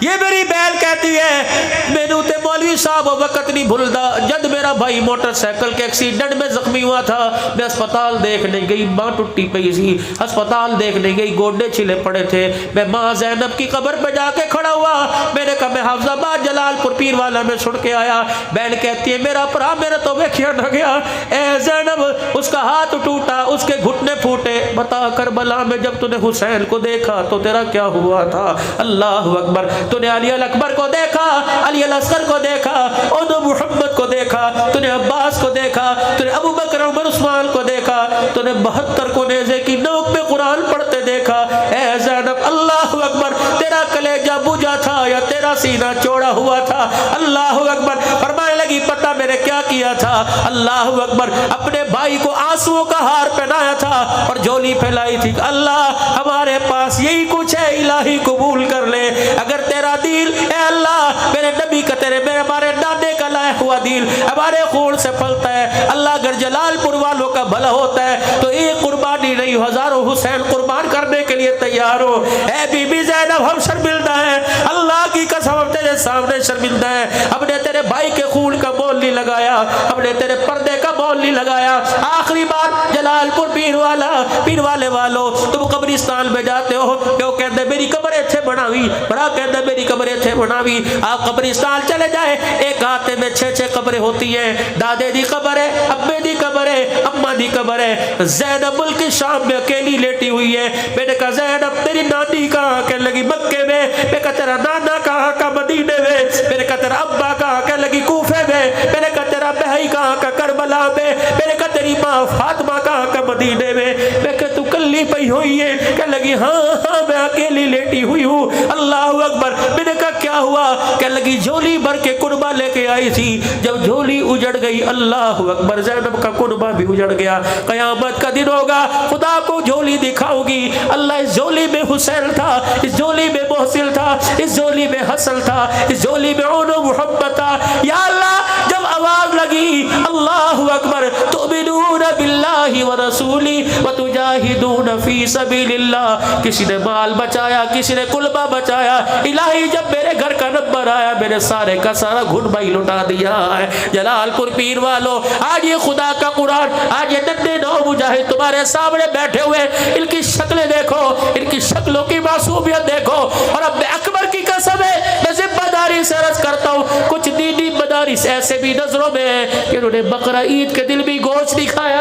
یہ میری بہن کہتی ہے مینوں تے مولوی صاحب وقت نہیں بھولدا، جب میرا بھائی موٹر سائیکل کے ایکسیڈنٹ میں زخمی ہوا تھا، میں اسپتال دیکھنے گئی، ماں ٹوٹی پئی سی، اسپتال دیکھنے گئی، گوڈے چھلے پڑے تھے، میں ماں زینب کی قبر پہ جا کے کھڑا ہوا، میں نے کہا میں حافظ آباد جلال پور پیر والا میں چھوڑ کے آیا۔ بہن کہتی ہے میرا پرا میرا تو ویکھیا نہ گیا، اے زینب اس کا ہاتھ ٹوٹا، اس کے گھٹنے پھوٹے، بتا کربلا میں جب تو نے حسین کو دیکھا تو تیرا کیا ہوا تھا؟ اللہ اکبر۔ تو نے علی الاکبر کو دیکھا، علی الاصغر کو دیکھا، اور محمد کو دیکھا، تو نے عباس کو دیکھا، تو نے ابو بکر عمر عثمان کو دیکھا، تو نے 72 کو نیزے کی نوک پہ قرآن پڑھتے دیکھا۔ اے زینب اللہ اکبر، تیرا کلیجہ بجھا تھا یا تیرا سینہ چوڑا ہوا تھا؟ اللہ اکبر۔ فرمانے لگی پتہ میں نے کیا کیا تھا؟ اللہ اکبر، اپنے بھائی کو آنسوؤں کا ہار پہنایا تھا اور جھولی پھیلائی تھی، اللہ ہمارے پاس یہی کچھ ہے، الہی قبول کر لے۔ اگر تیرا دل اے اللہ میرے نبی کا تیرے میرے ہمارے دادے کا لایا ہوا دل ہمارے خون سے پھلتا ہے، اللہ اگر جلال پور والوں کا بھلا ہوتا ہے تو ایک قربانی نہیں ہزاروں حسین قربان کرنے کے لیے تیار ہو۔ اے بی بی زینب ہم شرمندہ ہیں، اللہ کی قسم ہم تیرے سامنے شرمندہ ہیں، ہم نے تیرے بھائی کے خون کا مول نہیں لگایا، ہم نے تیرے پردے کا مول نہیں لگایا۔ آخری بات جلال پور پیر والے والوں، تم قبرستان میں جاتے ہو، کیوں کہتے میری قبر ایتھے بناوی، بڑا کہتے میری قبر ایتھے بناوی۔ آپ قبرستان چلے جائے، ایک ہاتھ میں 6 قبریں ہوتی ہیں، دادے دی قبر ہے، ابے دی قبر ہے، اماں دی قبر ہے۔ زینب ملک شام میں اکیلی لیٹی ہوئی ہے۔ میں نے کہا زینب تیری نانی کہاں؟ کہنے لگی مکے میں۔ میں کہا تیرا نانا کہاں کا؟ مدینے میں۔ میں نے کہا تیرا ابا کہاں؟ کہنے لگی کوفے میں۔ میں نے کہا تیرا بھائی کہاں کا؟ کربلا میں۔ میں نے کہا تیری ماں فاطمہ کہاں کا؟ مدینے میں۔ میں کہا تو کلی پئی ہوئی ہے؟ کہنے لگی ہاں میں اکیلی لیٹی ہوئی ہوں۔ اللہ اکبر۔ میں نے کہا کیا ہوا؟ کہنے لگی جھولی بھر کے کنبہ لے کے آئی تھی، جب جھولی اجڑ گئی، اللہ اکبر، زینب کا کنبہ بھی اجڑ گیا۔ قیامت کا دن ہوگا، خدا کو جھولی دکھاؤ گی، اللہ اس جھولی میں حسین تھا، اس جھولی میں محسن تھا، اس جھولی میں حسن تھا، اس جھولی میں عون و محبت تھا۔ یا اللہ جب آواز لگی اللہ اکبر تؤمنون باللہ ورسولہ وتجاہدون فی سبیل اللہ، کسی نے مال بچایا، کسی نے کلبہ بچایا، الہی جب میرے گھر کا نمبر آیا میرے سارے کا سارا گھنبا ہی لٹا دیا ہے۔ جلال پور پیر والوں، آج یہ خدا کا قرآن، آج یہ ننھے نو مجاہد تمہارے سامنے بیٹھے ہوئے، ان کی شکلیں دیکھو، ان کی شکلوں کی معصومیت دیکھو، اور اب اکبر کی قسم ہے میں ذمہ داری سے عرض کرتا ہوں کچھ دینی مدارس ایسے بھی نظروں میں ہیں کہ انہوں نے بقرہ عید کے دن بھی گوشت نہیں کھایا۔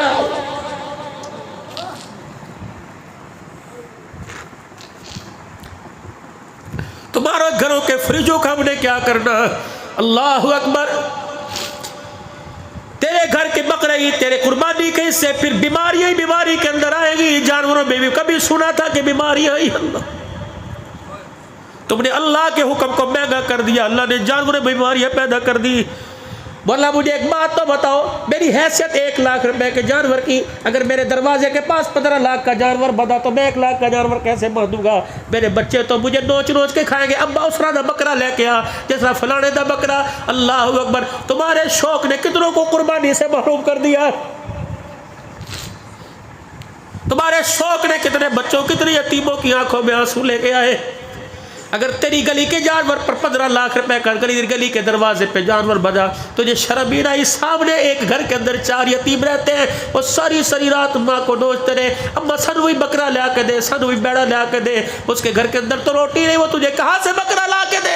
تمہارے گھروں کے فریجوں کا ہم نے کیا کرنا؟ اللہ اکبر، تیرے گھر کے بقرہ عید تیرے قربانی کے حصے، پھر بیماریاں ہی بیماری کے اندر آئے گی۔ جانوروں میں بھی کبھی سنا تھا کہ بیماریاں آئی؟ اللہ تم نے اللہ کے حکم کو مہنگا کر دیا، اللہ نے جانوروں میں بیماریاں پیدا کر دی۔ بولا مجھے ایک بات تو بتاؤ، میری حیثیت 1 لاکھ روپے کے جانور کی، اگر میرے دروازے کے پاس 15 لاکھ کا جانور بندھا تو میں 1 لاکھ کا جانور کیسے باندھوں گا؟ میرے بچے تو مجھے نوچ نوچ کے کھائیں گے، ابا اس طرح دا بکرا لے کے آ، جس طرح فلانے دا بکرا۔ اللہ اکبر، تمہارے شوق نے کتنوں کو قربانی سے محروم کر دیا، تمہارے شوق نے کتنے بچوں، کتنے یتیموں کی آنکھوں میں آنسو لے کے آئے۔ اگر تیری گلی کے جانور پر 15 لاکھ روپے کا گلی کے دروازے پہ جانور بجا، تجھے شرم ہی نہیں؟ سامنے ایک گھر کے اندر 4 یتیم رہتے ہیں، وہ ساری رات ماں کو نوچتے رہے، اما سن ہوئی بکرا لا کے دے، سن ہوئی بیڑا لا کے دے، اس کے گھر کے اندر تو روٹی نہیں، وہ تجھے کہاں سے بکرا لا کے دے؟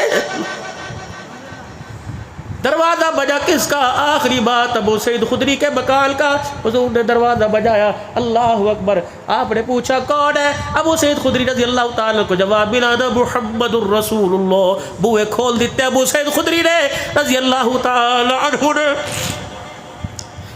دروازہ بجا کس کا؟ آخری بات ابو سعید خدری کے مکان کا۔ حضور نے دروازہ بجایا، اللہ اکبر، آپ نے پوچھا کون ہے؟ ابو سعید خدری رضی اللہ تعالیٰ کو جواب ملا، محمد الرسول اللہ۔ بوئے کھول دیتے ابو سعید خدری نے رضی اللہ تعالیٰ عنہ نے،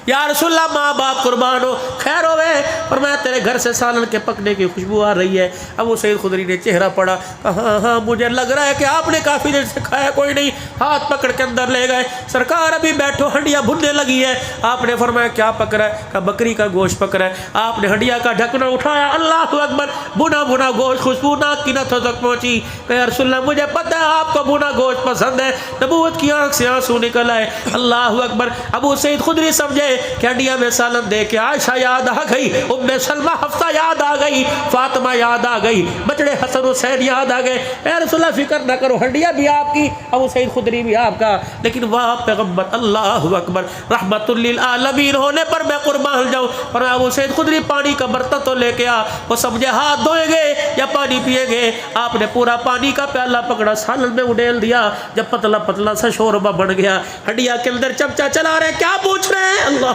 یا رسول اللہ ماں باپ قربان ہو، خیر ہوئے، اور میں تیرے گھر سے سالن کے پکنے کی خوشبو آ رہی ہے۔ ابو سعید خدری نے چہرہ پڑا، ہاں ہاں مجھے لگ رہا ہے کہ آپ نے کافی دیر سے کھایا کوئی نہیں۔ ہاتھ پکڑ کے اندر لے گئے، سرکار ابھی بیٹھو، ہنڈیا بھننے لگی ہے۔ آپ نے فرمایا کیا پک رہا ہے؟ کہا بکری کا گوشت پک رہا ہے۔ آپ نے ہنڈیا کا ڈھکنا اٹھایا، اللہ اکبر، بنا بنا گوشت، خوشبو ناک کی نتھوں تک پہنچی۔ کہ رسول اللہ مجھے پتہ ہے آپ کو بنا گوشت پسند ہے۔ نبوت کی آنکھ سے آنسو نکل آئے، اللہ اکبر۔ ابو سعید خدری سمجھے کہ ہنڈیا میں سالن دے کے عائشہ یاد آ گئی، ام سلمہ حفصہ یاد آ گئی، فاطمہ یاد آ گئی، بچڑے حسن حسین یاد آ گئے۔ اے رسول اللہ فکر نہ کرو، ہنڈیا بھی آپ کی، ابو سعید خدری بھی آپ کا، لیکن وہاں پیغمبر اللہ اکبر رحمت للعالمین ہونے پر میں قربان جاؤں۔ اور ابو سعید خدری پانی کا برتن تو لے کے آ، وہ سمجھے ہاتھ دھوئیں گے یا پانی پیئیں گے۔ آپ نے پورا پانی کا پیالہ پکڑا، سالن میں اڈیل دیا، جب پتلا پتلا سا شوربہ بن گیا، ہنڈیا کے اندر چمچہ چلا رہے، کیا پوچھ رہے ہیں؟ اللہ،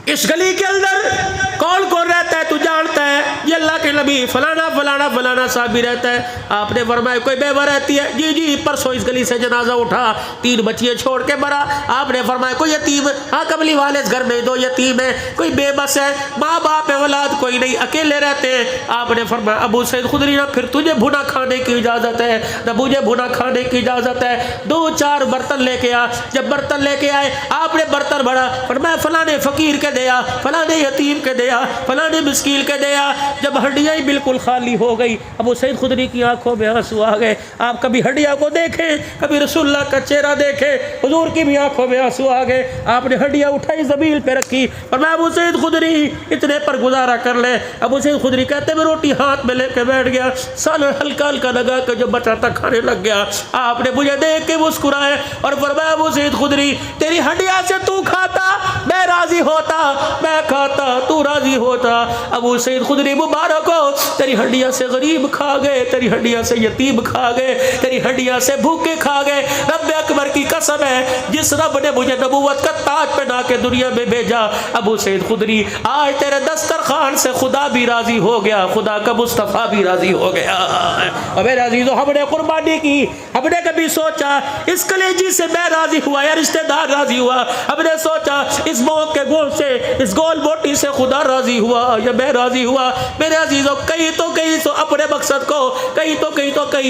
اس گلی کے اندر کون کون رہتا ہے تو جانتا ہے؟ یہ اللہ کے نبی فلانا فلانا فلانا صاحب بھی رہتا ہے۔ آپ نے فرمایا کوئی بیوہ رہتی ہے؟ جی جی، پرسوں اس گلی سے جنازہ اٹھا، 3 بچیاں چھوڑ کے مرا۔ آپ نے فرمایا کوئی یتیم؟ ہاں کملی والے اس گھر میں 2 یتیم ہیں، کوئی بے بس ہے، ماں باپ اولاد کوئی نہیں، اکیلے رہتے ہیں۔ آپ نے فرمایا ابو سعید خدری نہ پھر تجھے بھنا کھانے کی اجازت ہے، نہ مجھے بھنا کھانے کی اجازت ہے، 2-4 برتن لے کے آ۔ جب برتن لے کے آئے، آپ نے برتن بھرا، فرمایا فلانے فقیر کے دیا، فلانے یتیم کے دیا، فلانے مسکین کے دیا۔ جب ہڈیاں ہی بالکل خالی ہو گئی، ابو سعید خدری کی آنکھوں میں آنسو آ گئے۔ آپ کبھی ہڈیا کو دیکھیں، کبھی رسول اللہ کا چہرہ دیکھیں، حضور کی بھی آنکھوں میں آنسو آ گئے۔ آپ نے ہڈیا اٹھائی، زمین پہ رکھی، اور میں ابو سعید خدری اتنے پر گزارا کر لے۔ ابو سعید خدری کہتے میں روٹی ہاتھ میں لے کے بیٹھ گیا، سالن ہلکا ہلکا لگا کہ جو بچا تھا کھانے لگ گیا۔ آپ نے مجھے دیکھ کے مسکرائے اور فرمایا ابو سعید خدری تیری ہڈیا سے تو کھاتا میں راضی ہوتا، میں کھاتا تو راضی ہوتا۔ ابو سعید خدری مبارک ہو، تیری ہڈیاں سے غریب کھا گئے، تیری ہڈیاں سے یتیم کھا گئے، تیری ہڈیاں سے بھوکے کھا گئے۔ رب اکبر کی قسم ہے، جس رب نے مجھے نبوت کا تاج پہنا کے دنیا میں بھیجا، ابو سعید خدری آج تیرے دسترخوان سے خدا بھی راضی ہو گیا، خدا کا مصطفیٰ بھی راضی ہو گیا۔ اور میرے عزیزو، ہم نے قربانی کی، ہم نے کبھی سوچا اس کلیجی سے میں راضی ہوا یا رشتہ دار راضی ہوا؟ ہم نے سوچا اس موت کے گول سے، اس گول بوٹی سے خدا راضی ہوا یا میں راضی ہوا؟ میرے عزیزو، کہیں تو اپنے مقصد کو، کہیں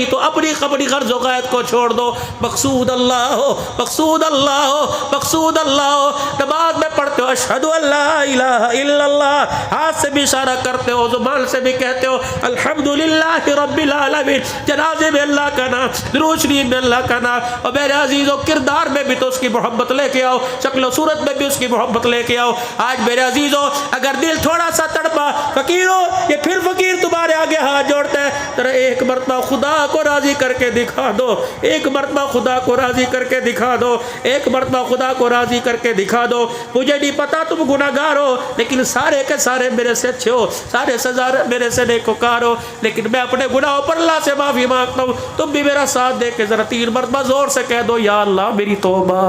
تو اپنی غرض و غایت کو چھوڑ دو۔ مقصود اللہ ہو، مقصود اللہ ہو، مقصود اللہ ہو۔ نماز میں پڑھتے ہو اشہد ان لا الہ الا اللہ، ہاتھ سے بھی اشارہ کرتے ہو، زبان سے بھی کہتے ہو الحمدللہ رب العالمین، جنازے میں اللہ کا نام، درود شریف میں اللہ کا نام۔ اور میرے عزیزو، کردار میں بھی تو اس کی محبت لے کے آؤ، شکل و صورت میں بھی اس کی محبت لے کے آؤ۔ آج میرے عزیزو، اگر دل تھوڑا سا تڑپا، فقیر ہو، یہ پھر فقیر تمہارے آگے ہاتھ جوڑتا ہے، ذرا ایک مرتبہ خدا کو راضی کر کے دکھا دو، ایک مرتبہ خدا کو راضی کر کے دکھا دو، ایک مرتبہ خدا کو راضی کر کے دکھا دو۔ مجھے نہیں پتا تم گناہگار ہو، لیکن سارے کے سارے میرے سے اچھے ہو، سارے سزار میرے سے نیکوکار ہو، لیکن میں اپنے گناہوں پر اللہ سے معافی مانگتا ہوں۔ تم بھی میرا ساتھ دے کے ذرا 3 مرتبہ زور سے کہہ دو یا اللہ میری توبہ،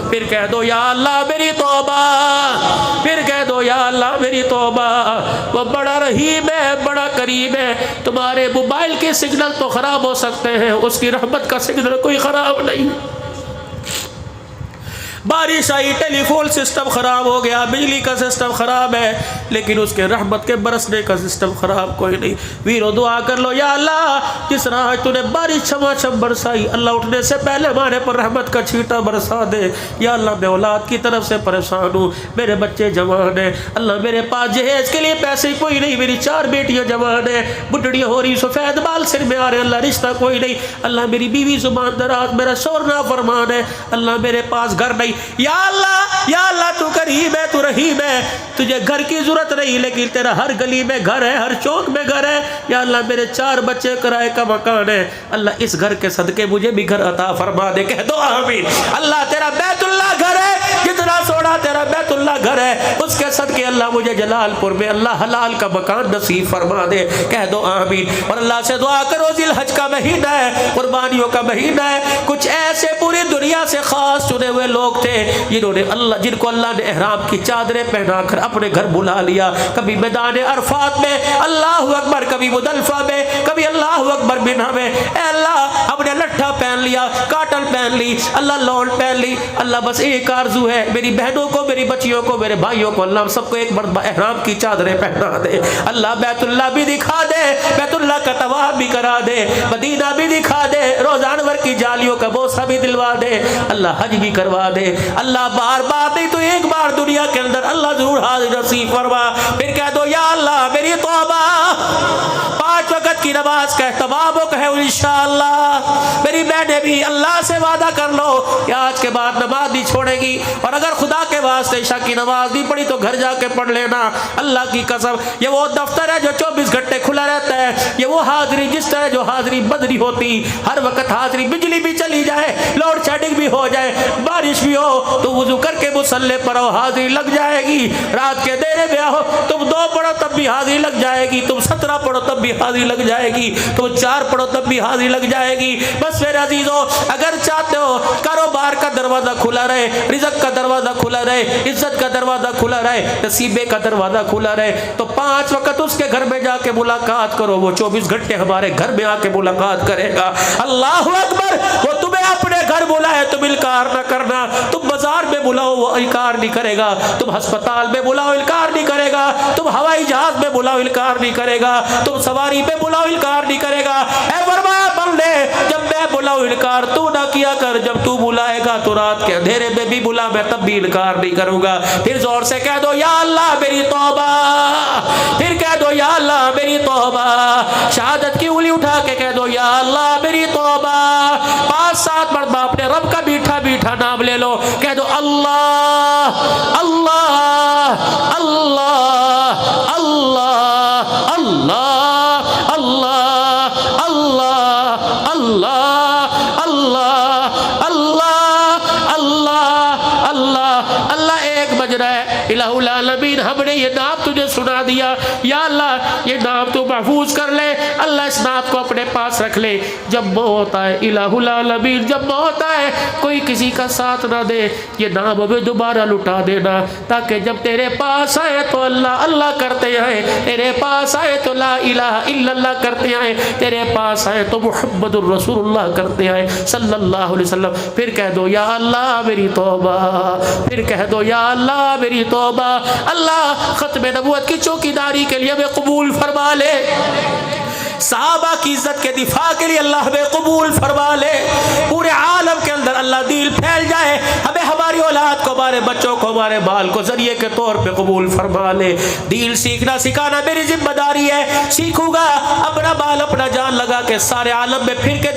پھر کہہ دو یا اللہ میری توبہ، پھر کہہ دو یا اللہ میری توبہ۔ وہ بڑا رحیم ہے، بڑا کریم ہے۔ تمہارے موبائل کے سگنل تو خراب ہو سکتے ہیں، اس کی رحمت کا سگنل کوئی خراب نہیں۔ بارش آئی ٹیلی فون سسٹم خراب ہو گیا, بجلی کا سسٹم خراب ہے, لیکن اس کے رحمت کے برسنے کا سسٹم خراب کوئی نہیں. ویرو دعا کر لو, یا اللہ جس طرح آج تو نے بارش چھما چھم برسائی, اللہ اٹھنے سے پہلے ہمارے پر رحمت کا چھینٹا برسا دے. یا اللہ میں اولاد کی طرف سے پریشان ہوں, میرے بچے جوان ہیں, اللہ میرے پاس جہیز کے لیے پیسے کوئی نہیں, میری 4 بیٹیاں جوان ہیں, بڈڑیاں ہو رہی, سفید بال سر میں آ رہے, اللہ رشتہ کوئی نہیں, اللہ میری بیوی زبان دراز, میرا شوہر نافرمان ہے, اللہ میرے پاس گھر نہیں. یا اللہ تو کریم ہے, تو رحیم ہے, تجھے گھر کی ضرورت نہیں, لیکن تیرا ہر گلی میں گھر ہے, ہر چوک میں گھر ہے. یا اللہ میرے 4 بچے کرائے کا مکان ہے, اللہ اس گھر کے صدقے مجھے بھی گھر عطا فرما دے. کہہ دو آمین. اللہ تیرا بیت اللہ گھر ہے, جتنا سونا تیرا بیت اللہ گھر ہے, اس کے صدقے اللہ مجھے جلال پور میں اللہ حلال کا مکان نصیب فرما دے. کہہ دو آمین. اور اللہ سے دعا کرو, ذی الحج کا مہینہ ہے, قربانیوں کا مہینہ ہے, کچھ ایسے پوری دنیا سے خاص چنے ہوئے لوگ تھے جن کو اللہ نے احرام کی چادریں پہنا کر اپنے گھر بلا لیا. کبھی میدان عرفات میں اللہ اکبر, کبھی مزدلفہ میں, کبھی اللہ اکبر منہ میں. اے اللہ ہم نے لٹھا پہن لیا, کاٹن پہن لی, اللہ لون پہن لی. اللہ بس ایک آرزو ہے, میری بہنوں کو, میری بچیوں کو, میرے بھائیوں کو, اللہ سب کو ایک مرتبہ احرام کی چادریں پہنا دے. اللہ بیت اللہ بھی دکھا دے, بیت اللہ کا طواف بھی کرا دے, مدینہ بھی دکھا دے, روزہ انور کی جالیوں کا بوسہ بھی دلوا دے, اللہ حج بھی کروا دے. اللہ بار بار نہیں تو ایک بار دنیا کے اندر اللہ ضرور حاضر نصیب فرما. پھر کہہ دو, یا اللہ میری توبہ, 5 وقت کی نماز کا اہتمام ہو, کہے انشاءاللہ. میری بہنیں بھی اللہ سے وعدہ کر لو کہ آج کے بعد نماز نہیں چھوڑے گی, اور اگر خدا کے واسطے عشاء کی نماز نہیں پڑھی تو گھر جا کے پڑھ لینا. اللہ کی قسم, یہ وہ دفتر ہے جو 24 گھنٹے کھلا رہتا ہے, یہ وہ حاضری جس طرح جو حاضری بدری ہوتی, ہر وقت حاضری, بجلی بھی چلی جائے, لوڈ شیڈنگ بھی ہو جائے, بارش بھی ہو تو وضو کر کے مصلی پر ہو, حاضری لگ جائے گی. رات کے دیرے میں ہو, تم 2 پڑھو تب بھی حاضری لگ جائے گی, تم 17 پڑھو تب بھی حاضری لگ جائے گی, تم 4 پڑھو تب بھی حاضری لگ جائے گی. بس میرے عزیزو, اگر چاہتے ہو کاروبار کا دروازہ کھلا رہے, رزق کا دروازہ کھلا رہے, عزت کا دروازہ کھلا رہے, نصیبے کا دروازہ کھلا رہے, تو 5 وقت اس کے گھر میں جا کے ملاقات کرو. وہ 24 گھنٹے ہمارے گھر میں آ کے ملاقات کرے گا. اللہ اکبر. وہ تمہیں اپنے گھر بلائے تم انکار نہ کرنا, تم بازار میں بلاؤ وہ انکار نہیں کرے گا, تم ہسپتال میں بلاؤ انکار نہیں کرے گا, تم ہوائی جہاز میں بلاؤ انکار نہیں کرے گا, تم سواری پہ بلاؤ انکار نہیں کرے گا. اے فرمایا بندے, جب میں بلاؤ انکار تو نہ کیا کر, جب تو بلائے گا تو رات کے اندھیرے میں بھی بلا, میں تب بھی انکار نہیں کروں گا. پھر زور سے کہہ دو, یا اللہ میری توبہ. پھر کہہ دو, یا اللہ میری توبہ. شہادت کی انگلی اٹھا کے کہہ دو, یا اللہ میری توبہ. 5-7 مرتبہ اپنے رب کا میٹھا میٹھا نام لے لو, کہہ دو اللہ اللہ اللہ اللہ اللہ اللہ اللہ اللہ اللہ اللہ اللہ اللہ. اللہ ایک بج رہا ہے, الہ العالمین ہم نے یہ نام تجھے سنا دیا, یا اللہ یہ نام تو محفوظ کر لے. اللہ اس نام کو اپنے پاس رکھ لے. جب موت آئے الہ العالمین, جب موت آئے کوئی کسی کا ساتھ نہ دے, یہ نام ہمیں دوبارہ لٹا دینا, تاکہ جب تیرے پاس آئے تو اللہ اللہ کرتے آئے, تیرے پاس آئے تو لا الہ الا اللہ کرتے آئے, تیرے پاس آئے تو محمد الرسول اللہ کرتے آئے صلی اللہ علیہ وسلم. پھر کہہ دو, یا اللہ میری توبہ. پھر کہہ دو, یا اللہ میری توبہ. اللہ ختم نبوت کی چوکیداری کے لیے ہمیں قبول فرما لے, صحابہ کی عزت کے دفاع کے لیے اللہ ہمیں قبول فرما لے. پورے عالم کے اندر اللہ دین پھیل جائے, ہمیں ہماری اولاد کو, ہمارے بچوں کو, ہمارے بال کو ذریعے کے طور پہ قبول فرما لے. دین سیکھنا سکھانا میری ذمہ داری ہے, سیکھوں گا, اپنا بال اپنا جان لگا کے سارے عالم میں پھر کے